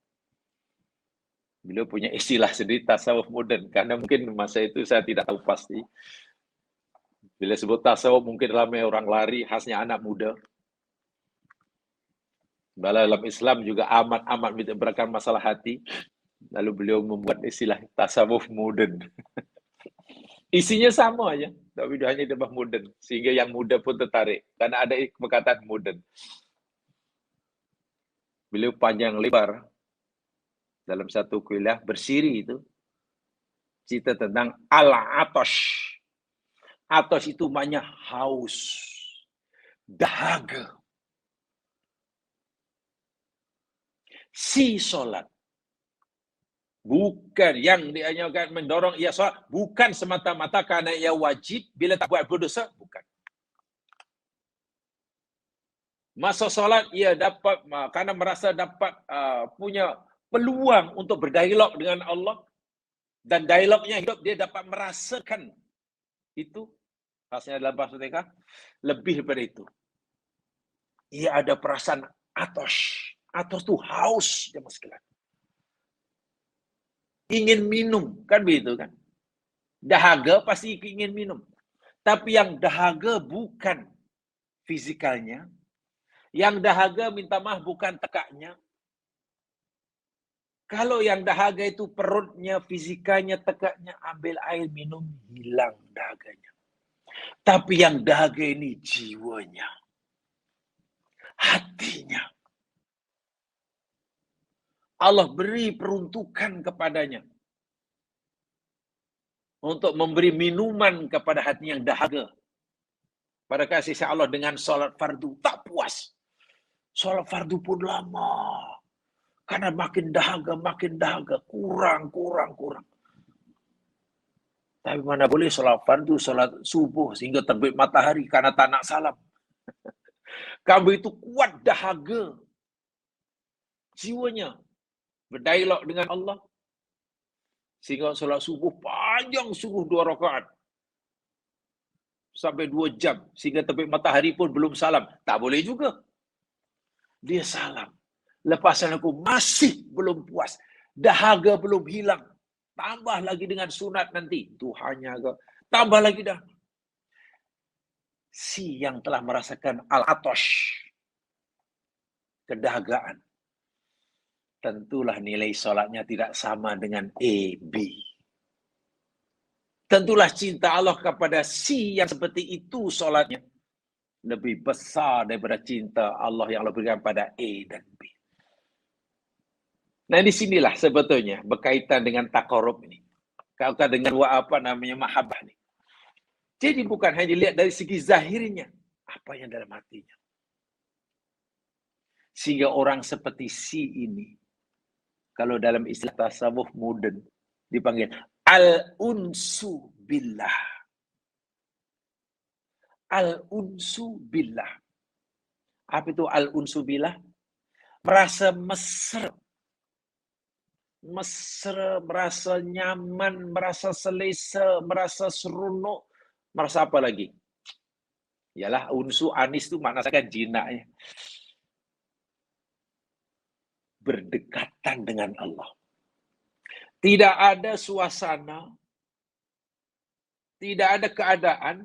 Beliau punya istilah sendiri tasawuf modern. Karena mungkin masa itu saya tidak tahu pasti. Bila sebut tasawuf mungkin ramai orang lari, khasnya anak muda. Dalam Islam juga amat menimbulkan masalah hati. Lalu beliau membuat istilah tasawuf modern. Isinya sama aja, tapi dia hanya tambah modern. Sehingga yang muda pun tertarik. Karena ada perkataan modern. Beliau panjang lebar dalam satu kuliah bersiri itu. Cerita tentang al-atosh. Atosh itu maknanya haus. Dahaga. Si solat. Bukan yang dianjurkan mendorong ia solat. Bukan semata-mata karena ia wajib. Bila tak buat berdosa. Bukan. Masa solat ia dapat, karena merasa dapat punya peluang untuk berdialog dengan Allah. Dan dialognya hidup, dia dapat merasakan itu. Khasnya dalam bahasa mereka. Lebih daripada itu. Ia ada perasaan atosh. Atosh itu haus. Jemaah sekalian. Ingin minum, kan begitu kan? Dahaga pasti ingin minum. Tapi yang dahaga bukan fizikalnya. Yang dahaga minta maaf bukan tekaknya. Kalau yang dahaga itu perutnya, fizikalnya, tekaknya, ambil air minum, hilang dahaganya. Tapi yang dahaga ini jiwanya. Hatinya. Allah beri peruntukan kepadanya untuk memberi minuman kepada hati yang dahaga. Pada kasih sayang Allah dengan solat fardu tak puas. Solat fardu pun lama. Karena makin dahaga, kurang. Tapi mana boleh solat fardu, solat subuh sehingga terbit matahari karena tak nak salam. Kamu itu kuat dahaga. Jiwanya. Berdialog dengan Allah. Sehingga solat subuh panjang sungguh 2 rakaat. Sampai 2 jam. Sehingga terbit matahari pun belum salam. Tak boleh juga. Dia salam. Lepas salam aku masih belum puas. Dahaga belum hilang. Tambah lagi dengan sunat nanti. Tuhannya ke. Tambah lagi dah. Si yang telah merasakan al-atosh. Kedahagaan. Tentulah nilai solatnya tidak sama dengan A, B. Tentulah cinta Allah kepada si yang seperti itu solatnya lebih besar daripada cinta Allah yang Allah berikan pada A dan B. Nah, di sinilah sebetulnya berkaitan dengan takarub ini. Kaitan dengan mahabbah ini. Jadi bukan hanya lihat dari segi zahirnya, apa yang dalam hatinya. Sehingga orang seperti si ini, kalau dalam istilah tasawuf modern, dipanggil al-unsu billah. Al-unsu billah. Apa itu al-unsu billah? Merasa mesra. Merasa nyaman, merasa selesa, merasa seronok. Merasa apa lagi? Ialah unsu anis itu maknanya kan jinak ya. Berdekatan dengan Allah. Tidak ada suasana, tidak ada keadaan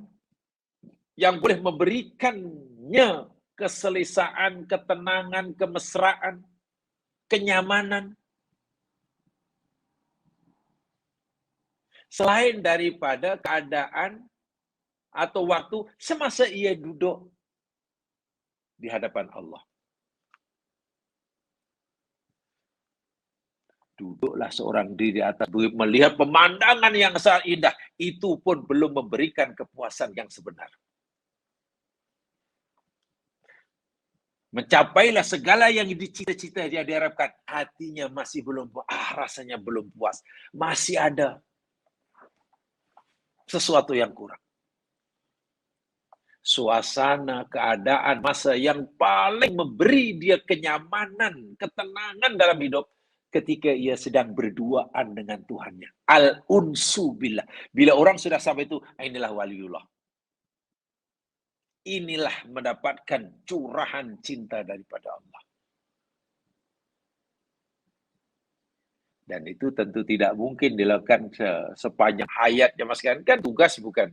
yang boleh memberikannya keselesaan, ketenangan, kemesraan, kenyamanan selain daripada keadaan atau waktu semasa ia duduk di hadapan Allah. Duduklah seorang diri di atas bukit, melihat pemandangan yang sangat indah. Itu pun belum memberikan kepuasan yang sebenar. Mencapailah segala yang dicita-cita dia diharapkan. Hatinya masih belum puas. Rasanya belum puas. Masih ada sesuatu yang kurang. Suasana, keadaan, masa yang paling memberi dia kenyamanan, ketenangan dalam hidup ketika ia sedang berduaan dengan Tuhannya. Al-unsu billah. Bila orang sudah sampai itu, inilah waliullah. Inilah mendapatkan curahan cinta daripada Allah. Dan itu tentu tidak mungkin dilakukan sepanjang hayatnya mas kan tugas bukan.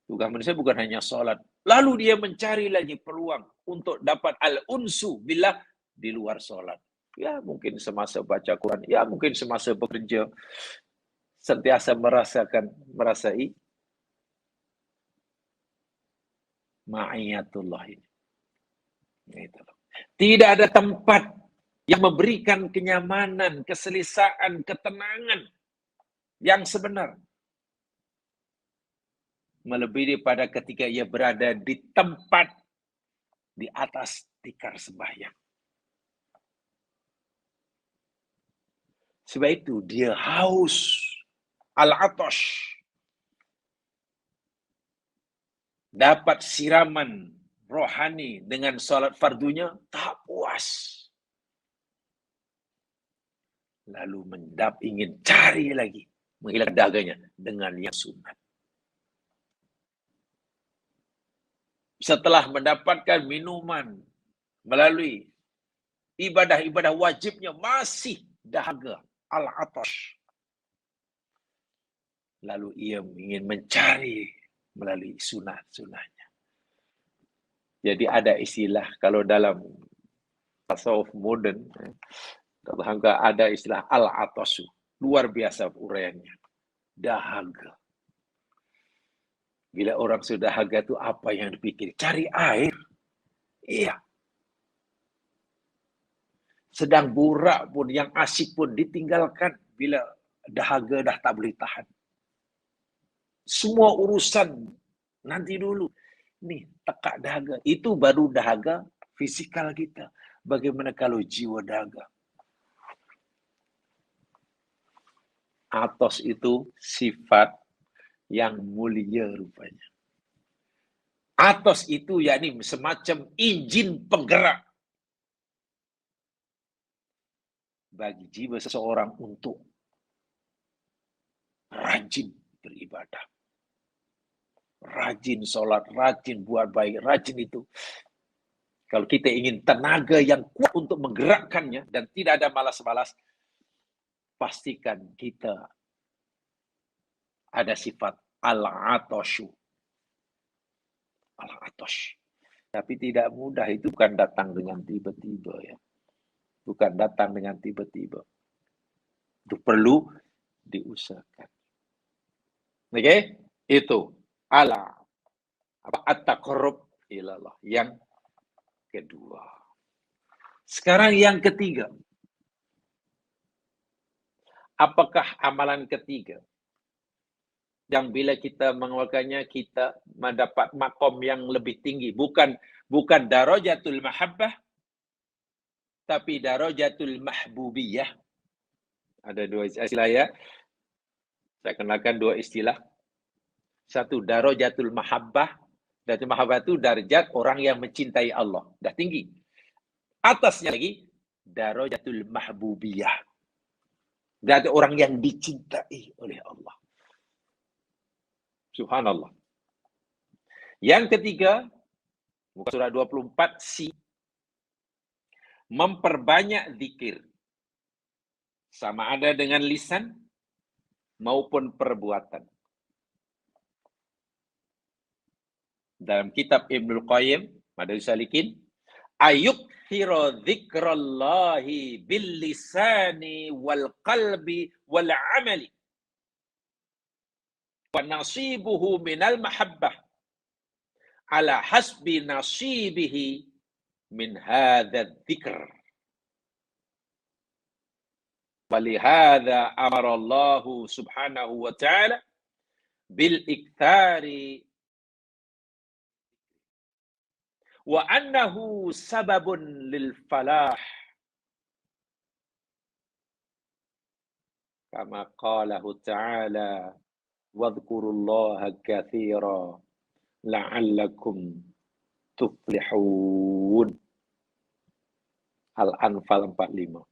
Tugas manusia bukan hanya sholat. Lalu dia mencari lagi peluang untuk dapat al-unsu billah di luar sholat. Ya mungkin semasa baca Quran, ya mungkin semasa bekerja, sentiasa merasai ma'iyatullah ini. Tidak ada tempat yang memberikan kenyamanan, keselesaan, ketenangan yang sebenar melebihi daripada ketika ia berada di tempat di atas tikar sembahyang. Sebab itu dia haus, al-atash, dapat siraman rohani dengan salat fardunya, tak puas. Lalu ingin cari lagi, menghilangkan dagangnya dengan yang sunat. Setelah mendapatkan minuman melalui ibadah-ibadah wajibnya, masih dahaga, al-atash. Lalu ia ingin mencari melalui sunah-sunahnya. Jadi ada istilah, kalau dalam tasawuf modern, ada istilah al-atasu. Luar biasa uraiannya. Dahaga. Bila orang sudah dahaga itu apa yang dipikir? Cari air. Iya. Sedang burak pun, yang asyik pun ditinggalkan bila dahaga dah tak boleh tahan. Semua urusan nanti dulu. Nih, tekak dahaga. Itu baru dahaga fisikal kita. Bagaimana kalau jiwa dahaga? Atos itu sifat yang mulia rupanya. Atos itu yakni semacam injin penggerak bagi jiwa seseorang untuk rajin beribadah. Rajin sholat, rajin buat baik, rajin itu. Kalau kita ingin tenaga yang kuat untuk menggerakkannya dan tidak ada malas-malas, pastikan kita ada sifat al-atoshu. Al-atosh. Tapi tidak mudah, itu bukan datang dengan tiba-tiba ya. Bukan datang dengan tiba-tiba. Itu perlu diusahakan. Oke? Itu at-taqarrub ilallah. Yang kedua. Sekarang yang ketiga. Apakah amalan ketiga yang bila kita mengeluarkannya kita mendapat makom yang lebih tinggi, bukan darajatul mahabbah tapi darajatul mahbubiyah. Ada dua istilah ya. Saya kenalkan dua istilah. Satu darajatul mahabbah. Darajatul mahabbah itu darjat orang yang mencintai Allah, dah tinggi. Atasnya lagi darajatul mahbubiyah. Darjat orang yang dicintai oleh Allah. Subhanallah. Yang ketiga, muka surat 24C, memperbanyak zikir. Sama ada dengan lisan maupun perbuatan. Dalam kitab Ibnul Qayyim, Madarijus Salikin, ayukthira dzikrallahi bil lisani wal qalbi wal amali wa nasibuhu minal mahabbah ala hasbi nasibihi min hadha dzikr. Walihada amara Allah subhanahu wa ta'ala bil ikthari wa annahu sababun lil falah. Kama qalahu ta'ala wadhkurullaha katsira la'allakum tuflihun. Al-Anfal 45.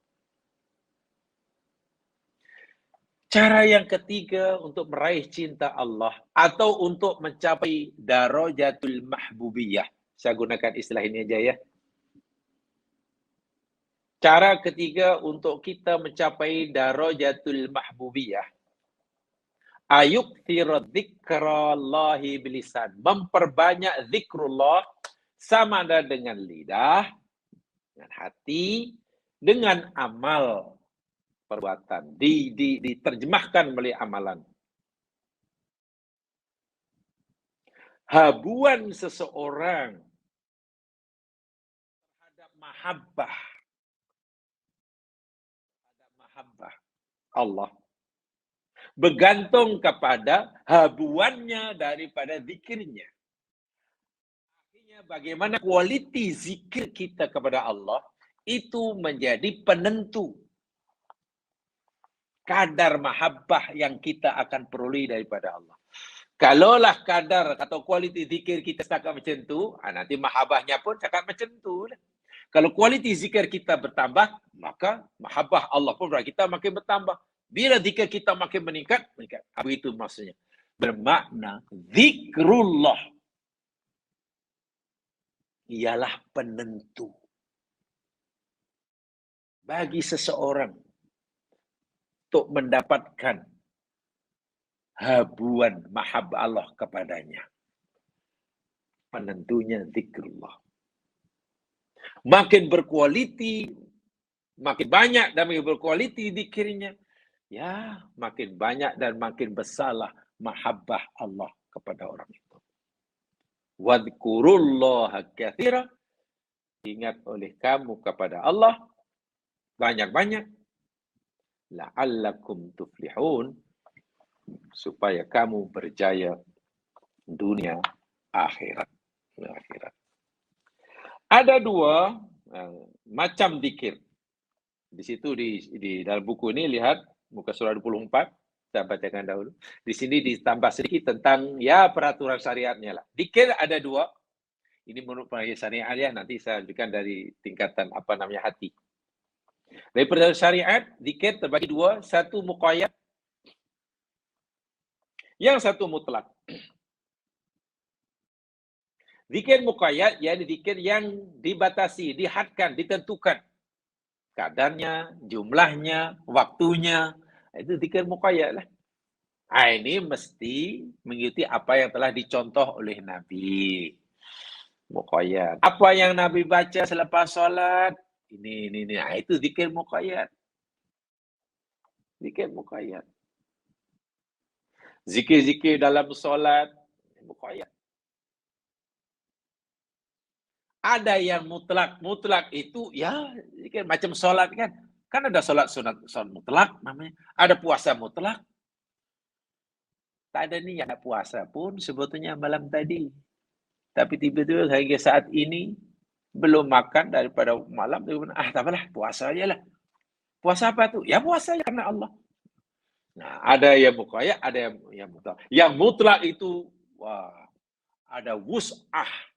Cara yang ketiga untuk meraih cinta Allah atau untuk mencapai darajatul mahbubiyah. Saya gunakan istilah ini aja ya. Cara ketiga untuk kita mencapai darajatul mahbubiyah. Ayukthira dzikrallahi bilisan. Memperbanyak zikrullah sama ada dengan lidah, dengan hati, dengan amal perbuatan. Diterjemahkan melalui amalan. Habuan seseorang terhadap mahabbah Allah bergantung kepada habuannya daripada zikirnya. Artinya bagaimana kualiti zikir kita kepada Allah itu menjadi penentu kadar mahabbah yang kita akan peroleh daripada Allah. Kalaulah kadar atau kualiti zikir kita setakat macam tu, nanti mahabbahnya pun setakat macam tu. Kalau kualiti zikir kita bertambah, maka mahabbah Allah pun kita makin bertambah. Bila zikir kita makin meningkat. Apa itu maksudnya? Bermakna zikrullah ialah penentu bagi seseorang untuk mendapatkan habuan mahabbah Allah kepadanya. Penentunya zikrullah. Makin berkualiti, makin banyak dan makin berkualiti zikirnya, ya makin banyak dan makin besarlah mahabbah Allah kepada orang itu. Wadhkurullaha katsira, ingat oleh kamu kepada Allah banyak-banyak, la'allakum tuflihun, supaya kamu berjaya dunia akhirat. Ada dua macam zikir. Di situ di dalam buku ini lihat muka surat 24, saya bacakan dahulu. Di sini ditambah sedikit tentang ya peraturan syariatnya lah. Zikir ada dua. Ini menurut peraturan syariat ya, nanti saya berikan dari tingkatan hati. Dari peraturan syariat, zikir terbagi dua, satu muqayyad, yang satu mutlak. Zikir muqayyad, yakni zikir yang dibatasi, dihadkan, ditentukan. Kadarnya, jumlahnya, waktunya. Itu zikir muqayyad lah. Ini mesti mengikuti apa yang telah dicontoh oleh Nabi. Muqayyad. Apa yang Nabi baca selepas solat? Ini. Itu zikir muqayyad. Zikir muqayyad. Zikir-zikir dalam solat, muqayyad. Ada yang mutlak. Mutlak itu ya macam solat kan. Kan ada solat sunat mutlak namanya. Ada puasa mutlak. Tak ada niat nak puasa pun sebetulnya malam tadi. Tapi tiba-tiba hingga saat ini belum makan daripada malam. Tak apalah, puasa aja lah. Puasa apa tu? Ya puasa ya karena Allah. Nah, ada yang muqayyad, ada yang mutlak. Yang mutlak itu, wah, ada wus'ah.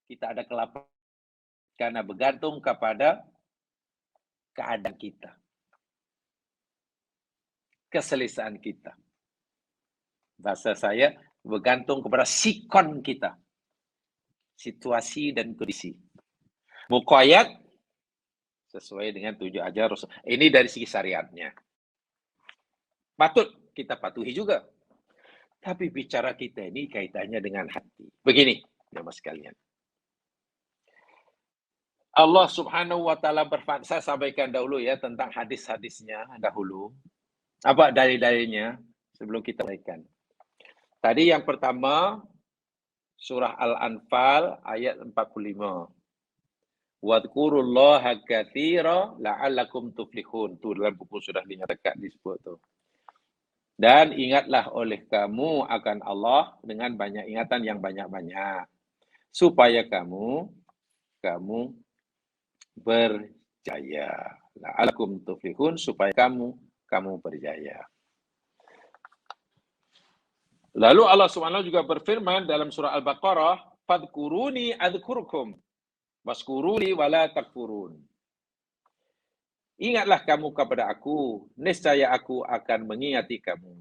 Kita ada kelaparan karena bergantung kepada keadaan kita, keselesaan kita. Bahasa saya bergantung kepada sikon kita. situasi dan kondisi. Muqayyad sesuai dengan 7 ajaran Rasul. Ini dari segi syariatnya. Patut kita patuhi juga. Tapi bicara kita ini kaitannya dengan hati. Begini, jemaah sekalian. Allah Subhanahu wa taala berfirman, saya sampaikan dahulu ya tentang hadis-hadisnya dahulu. Apa dalil-dalilnya sebelum kita sampaikan. Tadi yang pertama surah Al-Anfal ayat 45. Wadhkurullaha katsira la'allakum tuflihun. Tu dalam buku sudah dinyatakan disebut tu. Dan ingatlah oleh kamu akan Allah dengan banyak ingatan yang banyak-banyak supaya kamu berjaya. La'allakum tuflihun, supaya kamu berjaya. Lalu Allah Subhanahu juga berfirman dalam surah Al-Baqarah, "Fadhkuruni adzkurkum waskuruni wala takfurun." Ingatlah kamu kepada aku, niscaya aku akan mengingati kamu.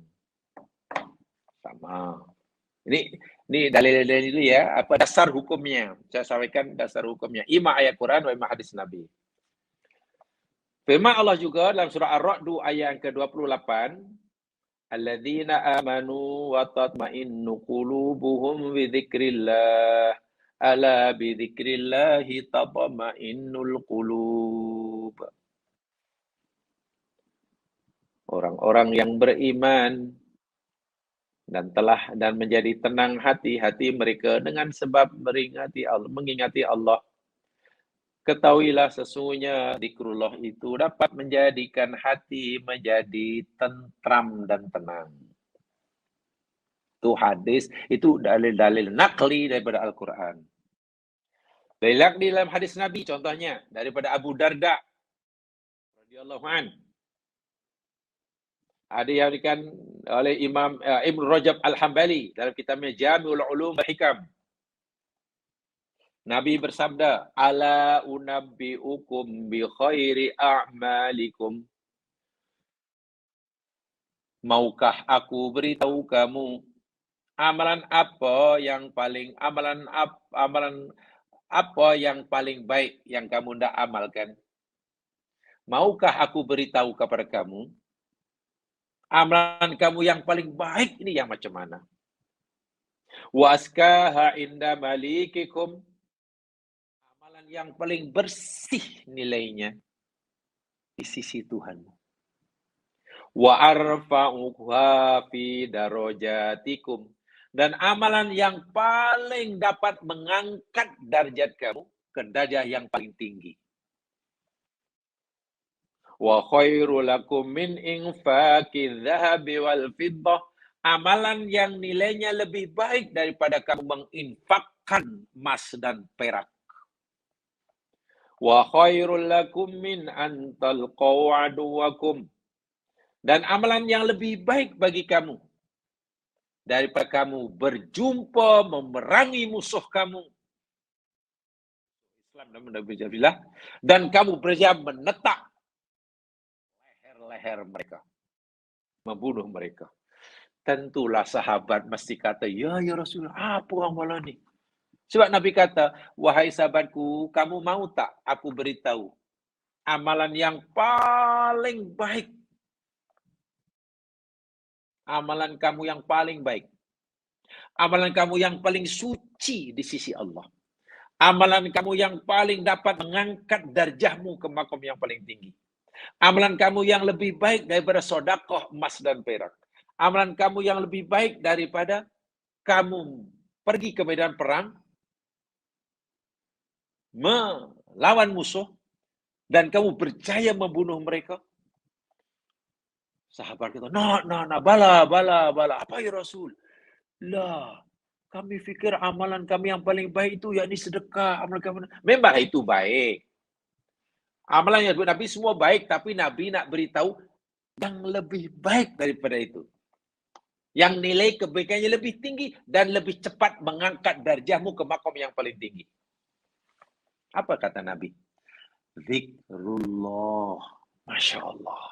Sama. Ini dalil-dalil itu ya, apa dasar hukumnya. Saya sampaikan dasar hukumnya. Ima ayat Quran wa ima hadis Nabi. Firman Allah juga dalam surah Ar-Ra'd ayat ke-28, alladzina amanu wa tatma'innu qulubuhum bi dzikrillah. Ala bi dzikrillahi tatma'innul qulub. Orang-orang yang beriman dan menjadi tenang hati mereka dengan sebab mengingati Allah. Ketahuilah sesungguhnya zikrullah itu dapat menjadikan hati menjadi tentram dan tenang. Itu hadis, itu dalil-dalil naqli daripada Al-Quran. Dalil naqli dalam hadis Nabi, contohnya daripada Abu Darda radhiyallahu anhu. Ada yang dikatakan oleh Imam Ibn Rajab Al-Hambali dalam kitabnya Jami'ul Ulum wal Hikam. Nabi bersabda, "Ala unabbiukum bi khairi a'malikum." Maukah aku beritahu kamu amalan apa yang paling baik yang kamu hendak amalkan? Maukah aku beritahu kepada kamu amalan kamu yang paling baik ini yang macam mana? Wa askaha inda malikikum, amalan yang paling bersih nilainya di sisi Tuhan. Wa arfa'uha fi darajatikum, dan amalan yang paling dapat mengangkat darjat kamu ke darjah yang paling tinggi. Wa khairul lakum min infaqi dzahabi wal fiddah, amalan yang nilainya lebih baik daripada kamu menginfakkan emas dan perak. Wa khairul lakum min an talqaw aduwakum, dan amalan yang lebih baik bagi kamu daripada kamu berjumpa memerangi musuh kamu Islam dan kamu berjaya menetak leher-leher mereka, membunuh mereka. Tentulah sahabat mesti kata, ya Rasulullah, apa amalan ni? Sebab Nabi kata, wahai sahabatku, kamu mau tak aku beritahu amalan yang paling baik? Amalan kamu yang paling baik. Amalan kamu yang paling suci di sisi Allah. Amalan kamu yang paling dapat mengangkat darjahmu ke makom yang paling tinggi. Amalan kamu yang lebih baik daripada sedekah emas dan perak. Amalan kamu yang lebih baik daripada kamu pergi ke medan perang, melawan musuh, dan kamu berjaya membunuh mereka. Sahabat kata, bala. Apa ya Rasul? Lah, kami fikir amalan kami yang paling baik itu yakni sedekah. Amalan kami memang itu baik. Amalan yang Nabi semua baik, tapi Nabi nak beritahu yang lebih baik daripada itu. Yang nilai kebaikannya lebih tinggi dan lebih cepat mengangkat darjahmu ke makom yang paling tinggi. Apa kata Nabi? Zikrullah. Masya Allah.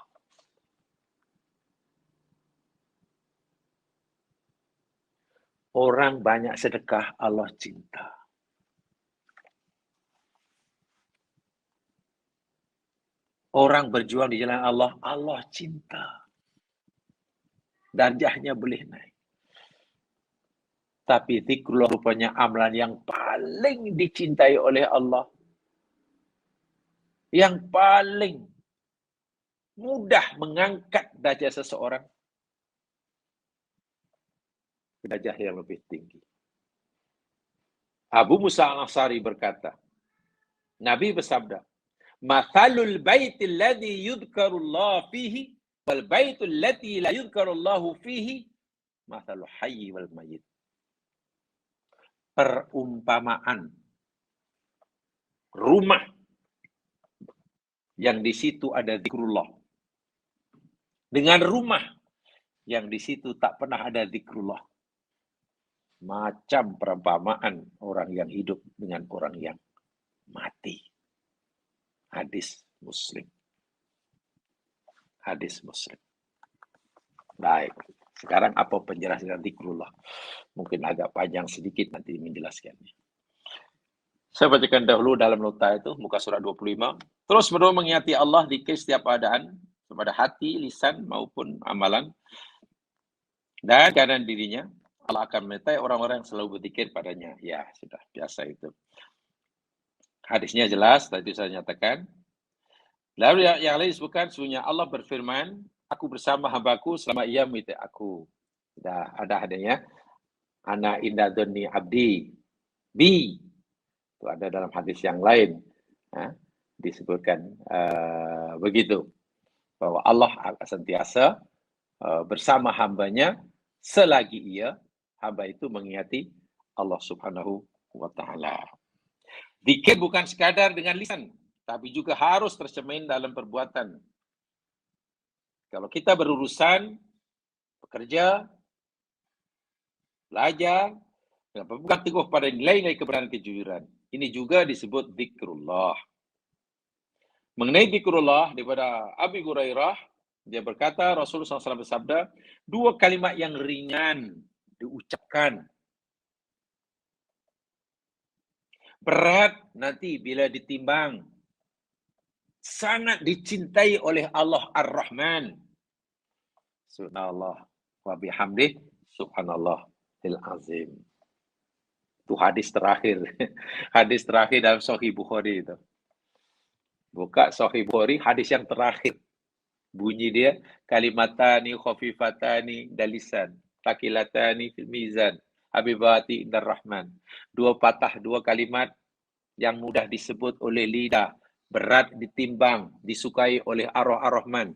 Orang banyak sedekah, Allah cinta. Orang berjuang di jalan Allah, Allah cinta. Darjahnya boleh naik. Tapi zikrullah rupanya amalan yang paling dicintai oleh Allah. Yang paling mudah mengangkat derajat seseorang ke derajat yang lebih tinggi. Abu Musa al-Asy'ari berkata, Nabi bersabda, "Mathalul baitil ladzi yudhkarullah fihi wal baitul lati la yudhkarullahu fihi mathalul hayy wal mayyit." Perumpamaan rumah yang di situ ada zikrullah dengan rumah yang di situ tak pernah ada zikrullah. Macam perumpamaan orang yang hidup dengan orang yang mati. Hadis Muslim. Hadis Muslim. Baik. Sekarang apa penjelasan zikrullah? Mungkin agak panjang sedikit nanti menjelaskannya. Saya bacakan dahulu dalam nota itu, muka surat 25. Terus menerus mengingati Allah di setiap keadaan, kepada hati, lisan maupun amalan. Dan keadaan dirinya, Allah akan menyertai orang-orang yang selalu berzikir padanya. Ya, sudah biasa itu. Hadisnya jelas, tadi saya nyatakan. Lalu yang lain disebutkan, sesungguhnya Allah berfirman, aku bersama hambaku selama ia mengikuti aku. Sudah ada adanya. Ana inda dzanni abdi bi. Itu ada dalam hadis yang lain. Disebutkan begitu. Bahwa Allah akan sentiasa bersama hambanya selagi hamba itu mengingati Allah Subhanahu wa Ta'ala. Zikir bukan sekadar dengan lisan, tapi juga harus tercermin dalam perbuatan. Kalau kita berurusan, bekerja, belajar, bukan teguh pada nilai-nilai kebenaran kejujuran. Ini juga disebut zikrullah. Mengenai zikrullah daripada Abi Hurairah, dia berkata Rasulullah SAW bersabda, 2 kalimat yang ringan diucapkan. Berat nanti bila ditimbang. Sangat dicintai oleh Allah Ar-Rahman. Subhanallah wa bihamdih, subhanallahil azim. Itu hadis terakhir. Hadis terakhir dalam Sahih Bukhari itu. Buka Sahih Bukhari, hadis yang terakhir. Bunyi dia, kalimatani khafifatani dalisan, takilatani fil mizan, habibati indar rahman. 2 patah, 2 kalimat yang mudah disebut oleh lidah, berat ditimbang, disukai oleh Ar-Rahman.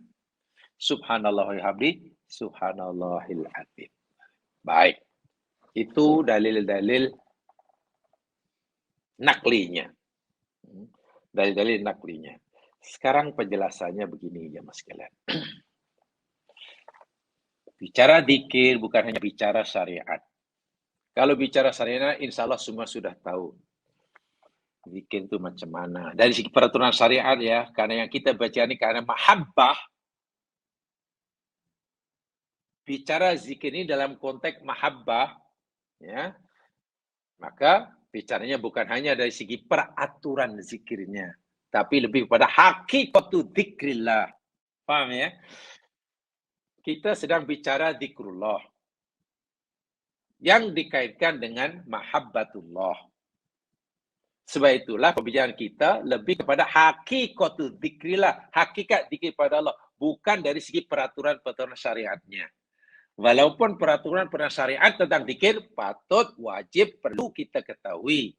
Subhanallah wa bihamdi, subhanallahil azim. Baik. Itu dalil-dalil naklinya. Dalil-dalil naklinya. Sekarang penjelasannya begini ya Mas sekalian. Bicara zikir bukan hanya bicara syariat. Kalau bicara syariat, insya Allah semua sudah tahu. Zikir itu macam mana. Dari segi peraturan syariat ya, karena yang kita baca ini karena mahabbah. Bicara zikir ini dalam konteks mahabbah, ya, maka bicaranya bukan hanya dari segi peraturan zikirnya, tapi lebih kepada hakikatu zikrillah. Paham ya? Kita sedang bicara zikrullah yang dikaitkan dengan mahabbatullah. Sebab itulah pembicaraan kita lebih kepada hakikatu zikrillah, hakikat zikir pada Allah, bukan dari segi peraturan-peraturan syariatnya. Walaupun peraturan syariat tentang zikir patut, wajib, perlu kita ketahui.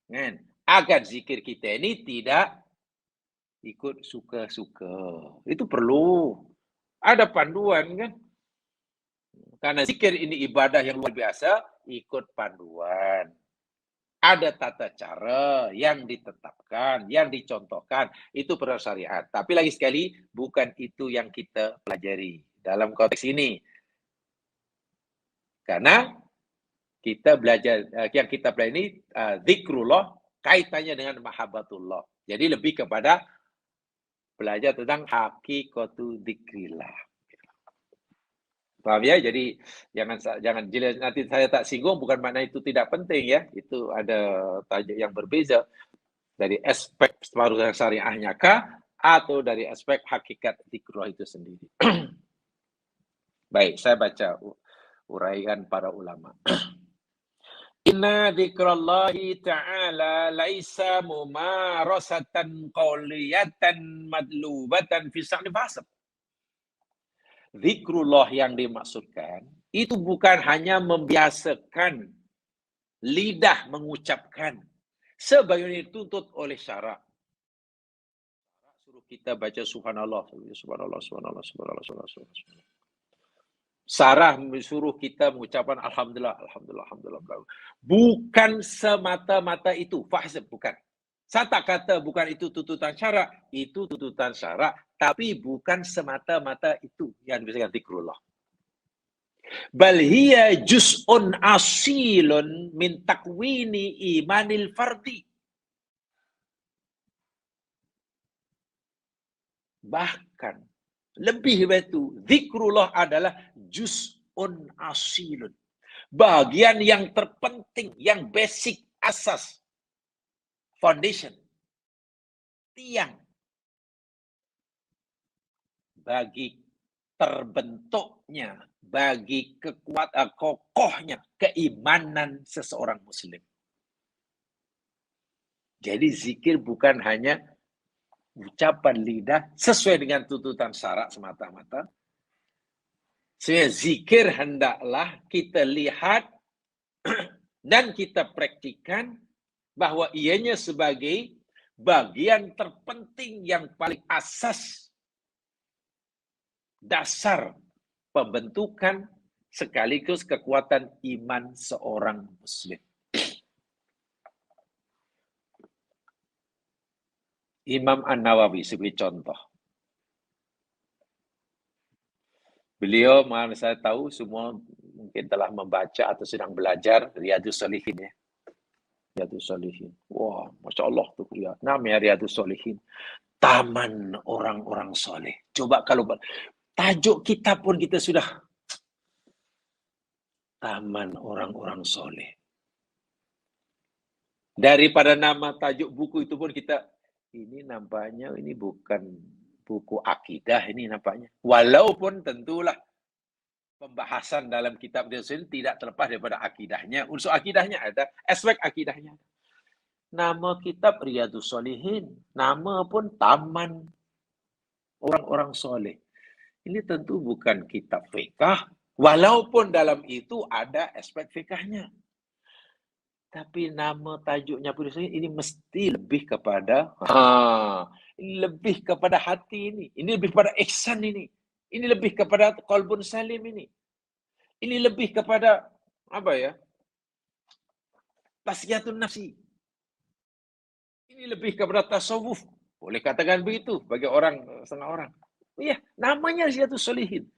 Kan? Agar zikir kita ini tidak ikut suka-suka. Itu perlu. Ada panduan kan? Karena zikir ini ibadah yang luar biasa, ikut panduan. Ada tata cara yang ditetapkan, yang dicontohkan. Itu peraturan syariat. Tapi lagi sekali, bukan itu yang kita pelajari dalam konteks ini. Karena kita belajar, yang kita pelajari ini zikrullah kaitannya dengan mahabbatullah. Jadi lebih kepada belajar tentang hakikatu zikrillah. Paham ya? Jadi jangan jelas nanti saya tak singgung, bukan makna itu tidak penting ya. Itu ada tajuk yang berbeza dari aspek peraturan syariahnya kah atau dari aspek hakikat zikrullah itu sendiri. Baik, saya baca uraian para ulama. Inna dzikrallahi ta'ala laisa mumarasatan qawliyatan madlubatan fi sa'ni fasab. Zikrullah yang dimaksudkan itu bukan hanya membiasakan lidah mengucapkan sebagaimana dituntut oleh syarak. Suruh kita baca subhanallah, subhanallah, subhanallah, subhanallah, subhanallah. Sarah suruh kita mengucapkan alhamdulillah, alhamdulillah, alhamdulillah. Bukan semata-mata itu, fahsib, bukan. Saya tak kata bukan itu tuntutan syarak, itu tuntutan syarak, tapi bukan semata-mata itu yang disebut zikrullah. Bal hiya juz'un asilun min takwini imanil fardi. Bahkan lebih dari itu, zikrullah adalah juz'un asilun. Bagian yang terpenting, yang basic, asas, foundation, tiang bagi terbentuknya, bagi kokohnya keimanan seseorang muslim. Jadi zikir bukan hanya ucapan lidah sesuai dengan tuntutan syarak semata-mata. Sebenarnya zikir hendaklah kita lihat dan kita praktikkan bahwa ianya sebagai bagian terpenting yang paling asas dasar pembentukan sekaligus kekuatan iman seorang muslim. Imam An-Nawawi sebagai contoh. Beliau, mana saya tahu semua mungkin telah membaca atau sedang belajar Riyadhus Shalihin ya. Riyadhus Shalihin. Wah, Masya Allah tuh ya. Namanya Riyadhus Shalihin. Taman orang-orang soleh. Coba kalau tajuk kitab pun kita sudah taman orang-orang soleh. Daripada nama tajuk buku itu pun kita, ini nampaknya ini bukan buku akidah ini nampaknya. Walaupun tentulah pembahasan dalam kitab dia sendiri tidak terlepas daripada akidahnya. Unsur akidahnya ada, aspek akidahnya. Nama kitab Riyadhus Shalihin, nama pun Taman Orang-orang Soleh. Ini tentu bukan kitab fikah, walaupun dalam itu ada aspek fikahnya. Tapi nama tajuknya pun ini mesti lebih kepada ini lebih kepada hati ini. Ini lebih kepada ihsan ini. Ini lebih kepada qalbun salim ini. Ini lebih kepada apa ya? Tazkiyatun nafsi. Ini lebih kepada tasawuf. Boleh katakan begitu bagi orang setengah orang. Iya, namanya Riyadhus Shalihin.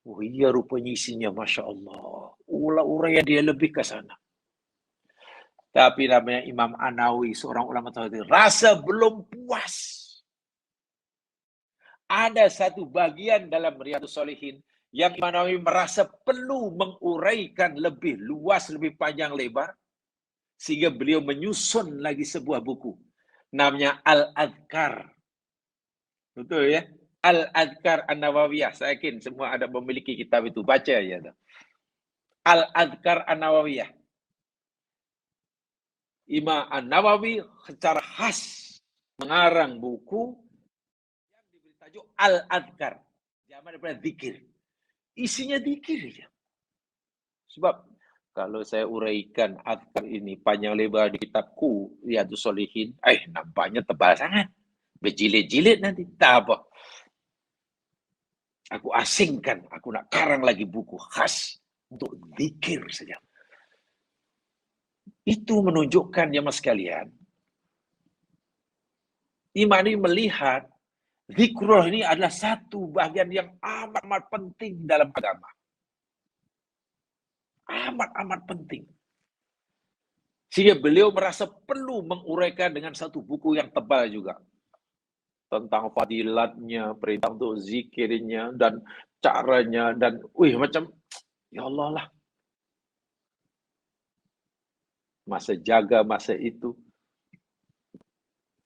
Oh iya, rupanya isinya Masya Allah. Uraian dia lebih ke sana. Tapi namanya Imam An-Nawawi, seorang ulama tauhid, rasa belum puas. Ada satu bagian dalam Riyadhus Shalihin yang Imam An-Nawawi merasa perlu menguraikan lebih luas, lebih panjang lebar, sehingga beliau menyusun lagi sebuah buku. Namanya Al-Adhkar. Betul ya? Al-Adhkar An-Nawawiyah. Saya yakin semua ada memiliki kitab itu. Baca ya. Al-Adhkar An-Nawawiyah. Imam An-Nawawi secara khas mengarang buku yang diberi tajuk Al-Adhkar. Zaman daripada zikir. Isinya zikir saja. Sebab kalau saya uraikan adhkar ini panjang lebar di kitabku Riyadhus Shalihin, nampaknya tebal sangat. Berjilid-jilid nanti. Tak apa. Aku asingkan, aku nak karang lagi buku khas untuk zikir saja. Itu menunjukkan ya mas sekalian, iman ini melihat zikrullah ini adalah satu bagian yang amat-amat penting dalam agama. Amat-amat penting. Sehingga beliau merasa perlu menguraikan dengan satu buku yang tebal juga. Tentang fadilatnya, perintah untuk zikirnya, dan caranya, dan macam, ya Allah lah. Masa jaga masa itu.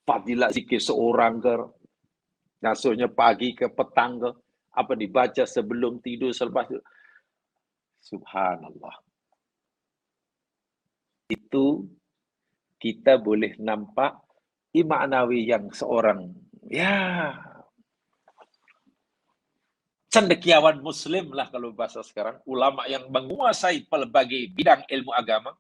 Fadilat zikir seorang ke Maksudnya pagi ke petang ke, apa dibaca sebelum tidur, selepas itu. Subhanallah. Itu kita boleh nampak maknawi yang seorang, ya, cendekiawan muslim lah kalau bahasa sekarang, ulama yang menguasai pelbagai bidang ilmu agama.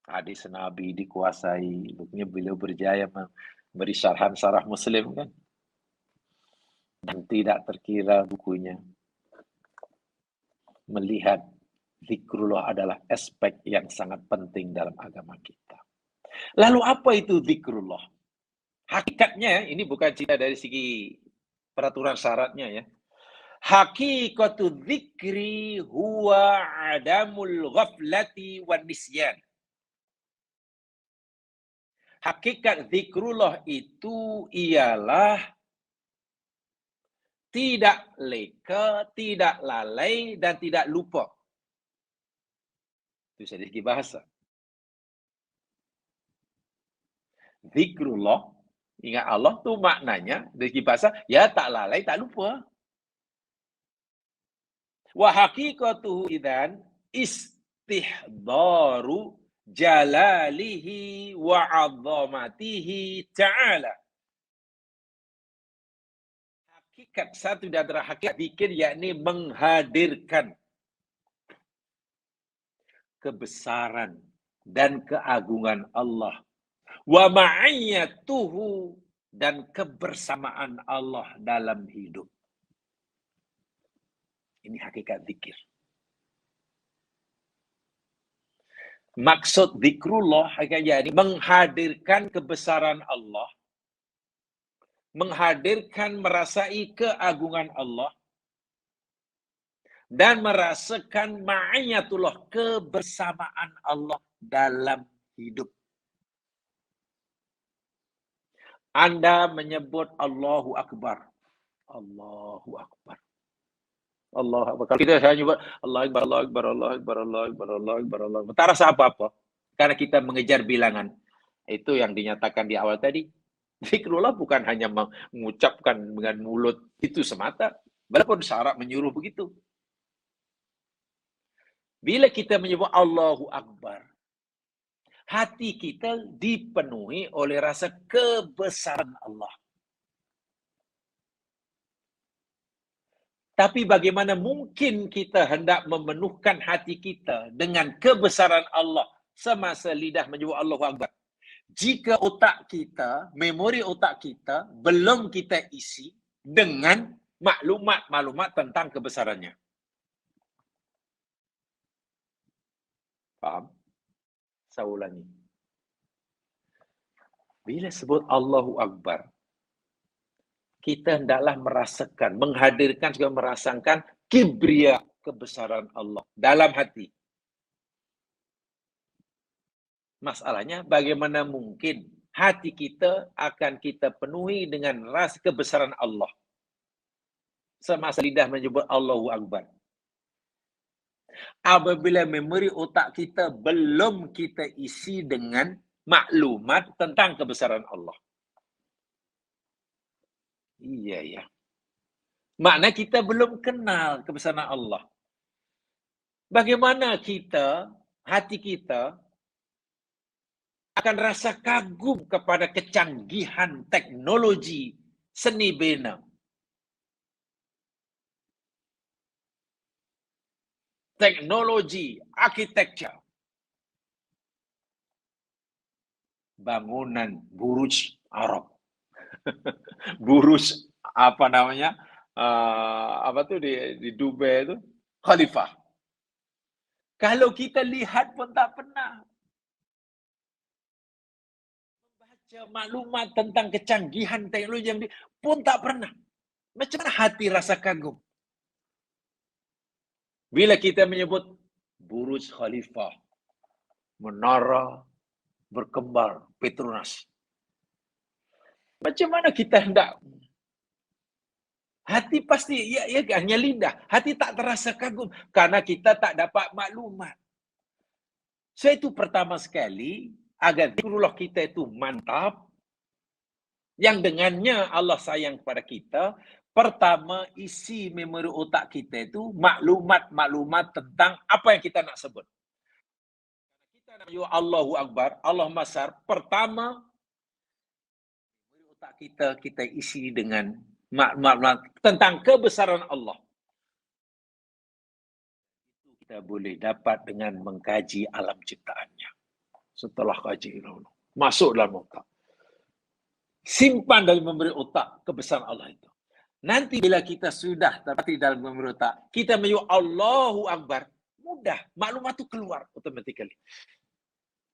Hadis Nabi dikuasai, buktinya beliau berjaya memberi syarah muslim kan. Dan tidak terkira bukunya melihat zikrullah adalah aspek yang sangat penting dalam agama kita. Lalu apa itu zikrullah? Hakikatnya, ini bukan cerita dari segi peraturan syaratnya ya. Hakikatu dzikri huwa adamul ghaflati wan nisyan. Hakikat zikrullah itu ialah tidak leka, tidak lalai, dan tidak lupa. Itu dari segi bahasa. Zikrullah, ingat Allah tu maknanya dari segi bahasa, ya tak lalai, tak lupa. Wa haqiqatuhu idzan istihdaru jalalihi wa 'azamatihi ta'ala. Hakikat satu di antara hakikat zikir yakni menghadirkan kebesaran dan keagungan Allah. Wa ma'iyatuhu dan kebersamaan Allah dalam hidup. Ini hakikat zikir. Maksud zikrullah hakikatnya menghadirkan kebesaran Allah, menghadirkan merasai keagungan Allah, dan merasakan ma'iyatullah, kebersamaan Allah dalam hidup. Anda menyebut Allahu Akbar. Allahu Akbar. Allah Akbar. Kalau kita hanya nyebut Allah Akbar, Allah Akbar, Allah Akbar, Allah Akbar, Allah Akbar, Allah Akbar, tak rasa apa-apa. Karena kita mengejar bilangan. Itu yang dinyatakan di awal tadi. Zikrullah bukan hanya mengucapkan dengan mulut itu semata. Walaupun syarat menyuruh begitu. Bila kita menyebut Allahu Akbar, hati kita dipenuhi oleh rasa kebesaran Allah. Tapi bagaimana mungkin kita hendak memenuhkan hati kita dengan kebesaran Allah semasa lidah menyebut Allahu Akbar? Jika otak kita, memori otak kita belum kita isi dengan maklumat-maklumat tentang kebesarannya. Faham? Saya ulangi. Bila sebut Allahu Akbar, kita hendaklah merasakan, menghadirkan juga merasakan kibria, kebesaran Allah dalam hati. Masalahnya bagaimana mungkin hati kita akan kita penuhi dengan rasa kebesaran Allah semasa lidah menyebut Allahu Akbar. Apabila memori otak kita belum kita isi dengan maklumat tentang kebesaran Allah. Iya ya. Makna kita belum kenal kebesaran Allah. Bagaimana kita, hati kita akan rasa kagum kepada kecanggihan teknologi seni bina. Teknologi, arsitektur. Bangunan Buruj Arab. Buruj apa namanya? Apa tuh di Dubai itu? Khalifah. Kalau kita lihat pun tak pernah membaca maklumat tentang kecanggihan teknologi yang pun tak pernah. Macam mana hati rasa kagum? Bila kita menyebut Buruj Khalifah, menara berkembar Petronas. Macam mana kita hendak? Hati pasti, ya hanya lidah. Hati tak terasa kagum karena kita tak dapat maklumat. So itu pertama sekali, agar zikrullah kita itu mantap, Yang dengannya Allah sayang kepada kita, pertama isi memori otak kita itu maklumat-maklumat tentang apa yang kita nak sebut. Kita nak ya Allahu Akbar, Allah Masar, pertama memori otak kita isi dengan maklumat tentang kebesaran Allah. Itu kita boleh dapat dengan mengkaji alam ciptaannya. Setelah kaji Allah, masuk dalam otak. Simpan dari memberi otak kebesaran Allah itu. Nanti bila kita sudah terpati dalam memberi otak, kita menyebut Allahu Akbar, mudah, maklumat itu keluar automatically.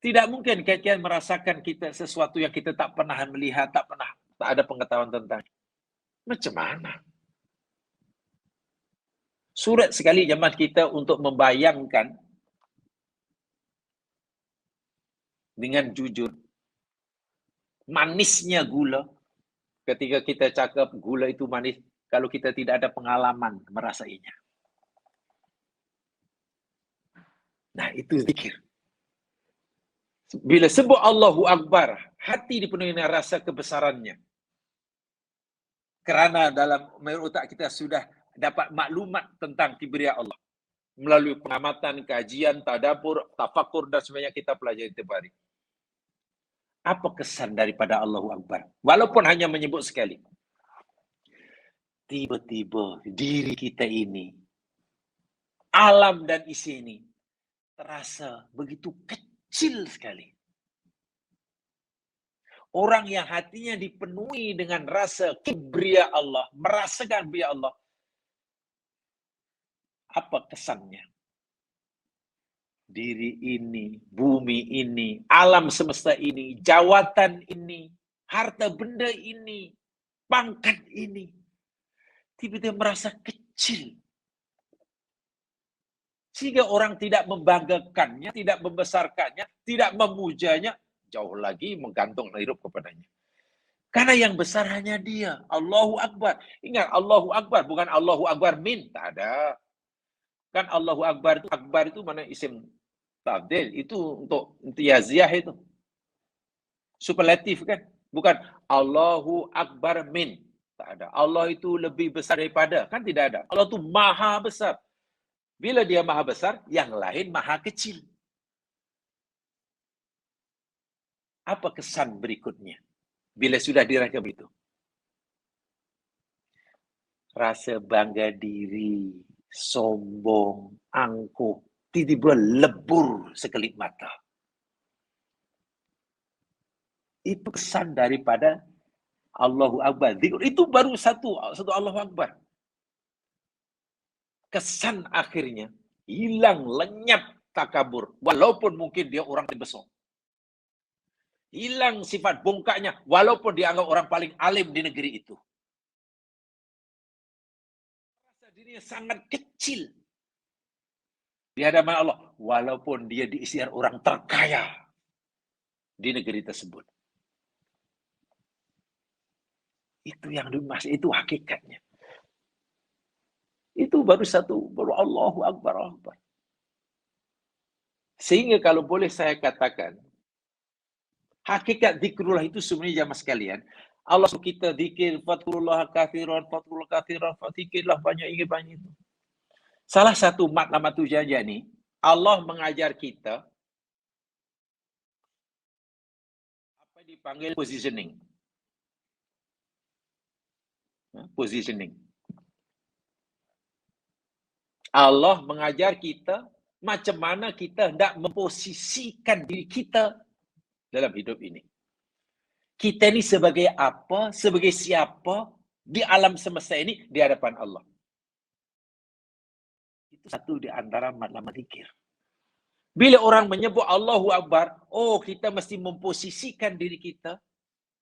Tidak mungkin kita merasakan kita sesuatu yang kita tak pernah melihat, tak ada pengetahuan tentang. Macam mana? Surat sekali zaman kita untuk membayangkan dengan jujur manisnya gula. Ketika kita cakap gula itu manis, kalau kita tidak ada pengalaman merasainya. Nah, itu zikir. Bila sebut Allahu Akbar, hati dipenuhi dengan rasa kebesarannya. Kerana dalam memori otak kita sudah dapat maklumat tentang kibriya Allah. Melalui pengamatan, kajian, tadabbur, tafakur dan sebagainya kita pelajari tiap hari. Apa kesan daripada Allahu Akbar? Walaupun hanya menyebut sekali. Tiba-tiba diri kita ini, alam dan isi ini, terasa begitu kecil sekali. Orang yang hatinya dipenuhi dengan rasa kibriya Allah, merasakan kibriya Allah, apa kesannya? Diri ini, bumi ini, alam semesta ini, jawatan ini, harta benda ini, pangkat ini, tiba-tiba merasa kecil. Sehingga orang tidak membanggakannya, tidak membesarkannya, tidak memujanya, jauh lagi menggantung hidup kepadanya. Karena yang besar hanya dia, Allahu Akbar. Ingat, Allahu Akbar, bukan Allahu Akbar min, tak ada. Kan Allahu Akbar itu mana isim tafdil, itu untuk imtiyaziyah itu. Superlatif kan? Bukan Allahu Akbar min. Tak ada. Allah itu lebih besar daripada. Kan tidak ada. Allah itu maha besar. Bila dia maha besar, yang lain maha kecil. Apa kesan berikutnya? Bila sudah dirangkap itu? Rasa bangga diri, sombong, angkuh, tiba-tiba lebur sekelip mata. Itu kesan daripada Allahu Akbar. Itu baru satu Allahu Akbar. Kesan akhirnya hilang, lenyap takabur. Walaupun mungkin dia orang paling besar. Hilang sifat bongkaknya, walaupun dianggap orang paling alim di negeri itu. Rasa dirinya sangat kecil di hadapan Allah, walaupun dia diisi orang terkaya di negeri tersebut. Itu yang dimaksud, itu hakikatnya. Itu baru Allahu Akbar, Allahu Akbar. Sehingga kalau boleh saya katakan, hakikat zikrullah itu sebenarnya jamaah sekalian, Allah suruh kita zikir, fadkurullah kathiran, zikirlah banyak, ingat banyak itu. Salah satu makna tujuannya ni, Allah mengajar kita apa dipanggil positioning. Positioning. Allah mengajar kita macam mana kita hendak memposisikan diri kita dalam hidup ini. Kita ni sebagai apa, sebagai siapa di alam semesta ini di hadapan Allah. Itu satu di antara makna zikir. Bila orang menyebut Allahu Akbar, oh kita mesti memposisikan diri kita,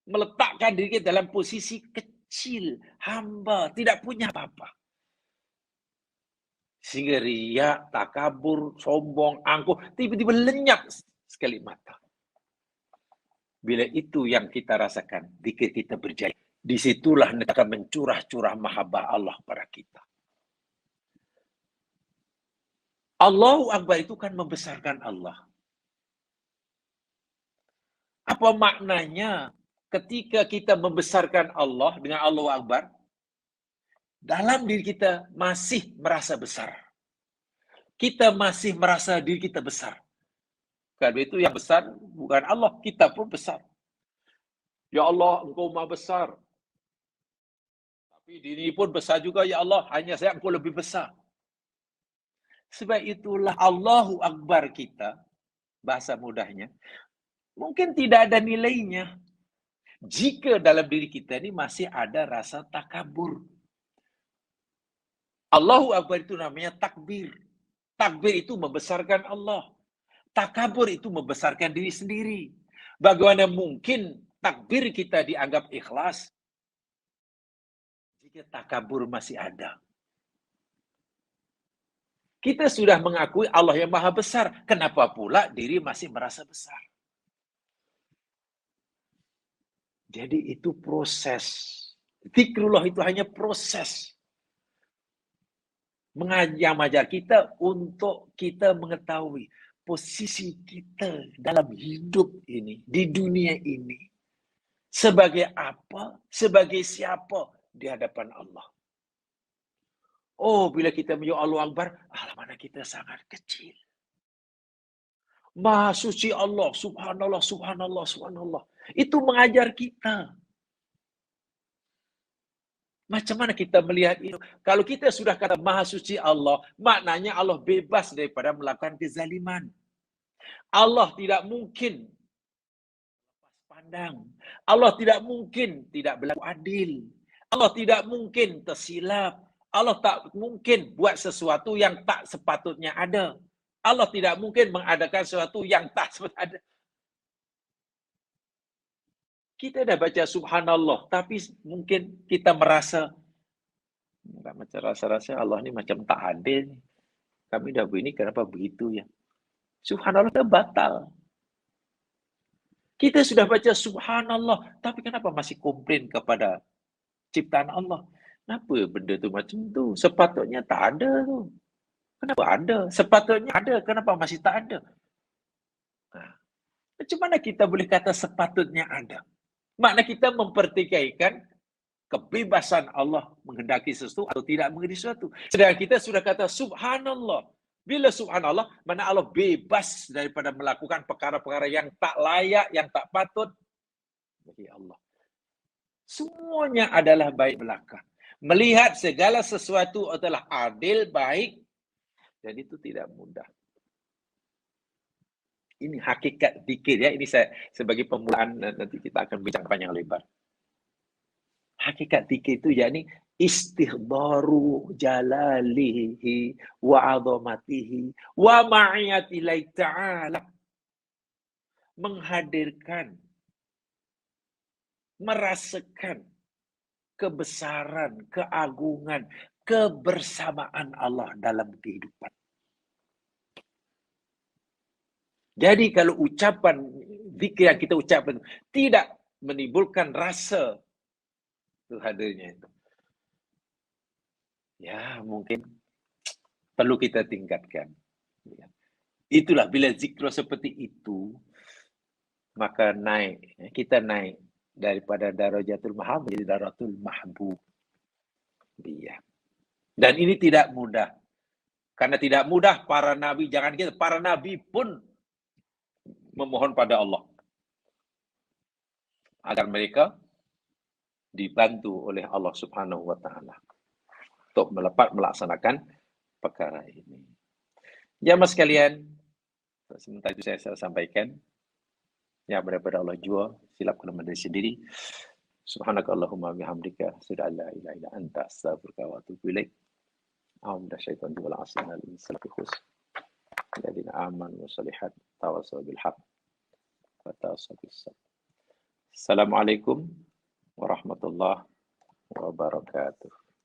meletakkan diri kita dalam posisi kecil, hamba, tidak punya apa-apa. Sehingga riak, takabur, sombong, angkuh, tiba-tiba lenyap sekali mata. Bila itu yang kita rasakan, zikir kita berjaya. Disitulah akan mencurah-curah mahabbah Allah pada kita. Allahu Akbar itu kan membesarkan Allah. Apa maknanya ketika kita membesarkan Allah dengan Allahu Akbar, dalam diri kita masih merasa besar. Kita masih merasa diri kita besar. Karena itu yang besar bukan Allah, kita pun besar. Ya Allah, Engkau Maha Besar. Tapi diri pun besar juga, ya Allah, hanya saya Engkau lebih besar. Sebab itulah Allahu Akbar kita, bahasa mudahnya, mungkin tidak ada nilainya jika dalam diri kita ini masih ada rasa takabur. Allahu Akbar itu namanya takbir. Takbir itu membesarkan Allah. Takabur itu membesarkan diri sendiri. Bagaimana mungkin takbir kita dianggap ikhlas jika takabur masih ada? Kita sudah mengakui Allah yang Maha Besar. Kenapa pula diri masih merasa besar? Jadi itu proses. Zikrullah itu hanya proses. Mengajar kita untuk kita mengetahui posisi kita dalam hidup ini, di dunia ini. Sebagai apa? Sebagai siapa di hadapan Allah. Oh, bila kita menyebut Allahu Akbar, mana kita sangat kecil. Maha suci Allah, subhanallah, subhanallah, subhanallah. Itu mengajar kita. Macam mana kita melihat itu? Kalau kita sudah kata Maha Suci Allah, maknanya Allah bebas daripada melakukan kezaliman. Allah tidak mungkin lepas pandang. Allah tidak mungkin tidak berlaku adil. Allah tidak mungkin tersilap. Allah tak mungkin buat sesuatu yang tak sepatutnya ada. Allah tidak mungkin mengadakan sesuatu yang tak sepatutnya ada. Kita dah baca subhanallah, tapi mungkin kita merasa macam rasa-rasa Allah ni macam tak adil. Kami dah begini, kenapa begitu ya? Subhanallah itu batal. Kita sudah baca subhanallah, tapi kenapa masih komplain kepada ciptaan Allah? Kenapa benda tu macam tu? Sepatutnya tak ada tu. Kenapa ada? Sepatutnya ada, kenapa masih tak ada? Macam mana kita boleh kata sepatutnya ada? Makna kita mempertikaikan kebebasan Allah menghendaki sesuatu atau tidak menghendaki sesuatu. Sedangkan kita sudah kata subhanallah. Bila subhanallah, mana Allah bebas daripada melakukan perkara-perkara yang tak layak, yang tak patut bagi Allah. Semuanya adalah baik belaka. Melihat segala sesuatu adalah adil, baik, dan itu tidak mudah. Ini hakikat zikir ya. Ini saya sebagai pemulaan, nanti kita akan bincang panjang lebar. Hakikat zikir itu yakni istihdaru jalalihi wa azamatihi wa ma'iyatillahi ta'ala. Menghadirkan, merasakan kebesaran, keagungan, kebersamaan Allah dalam kehidupan. Jadi kalau ucapan zikir yang kita ucapkan tidak menimbulkan rasa itu hadirnya itu, ya mungkin perlu kita tingkatkan. Itulah bila zikir seperti itu, maka kita naik daripada darajatul mahab menjadi darajatul mahbub. Iya. Dan ini tidak mudah. Karena tidak mudah para nabi, jangan kita, para nabi pun memohon pada Allah agar mereka dibantu oleh Allah Subhanahu wa taala untuk melaksanakan perkara ini. Jamaah sekalian, sementara itu saya sampaikan yang daripada Allah jua, silap kena dari sendiri. Subhanakallahumma bihamdika, asyhadu an la ilaha illa anta, astaghfiruka wa atubu ilaik. A'udzu syaitanir rajim. Alladzina amanu wa salihat tawassaw bil haqq wa tawassaw bis sabr. Assalamualaikum warahmatullahi wabarakatuh.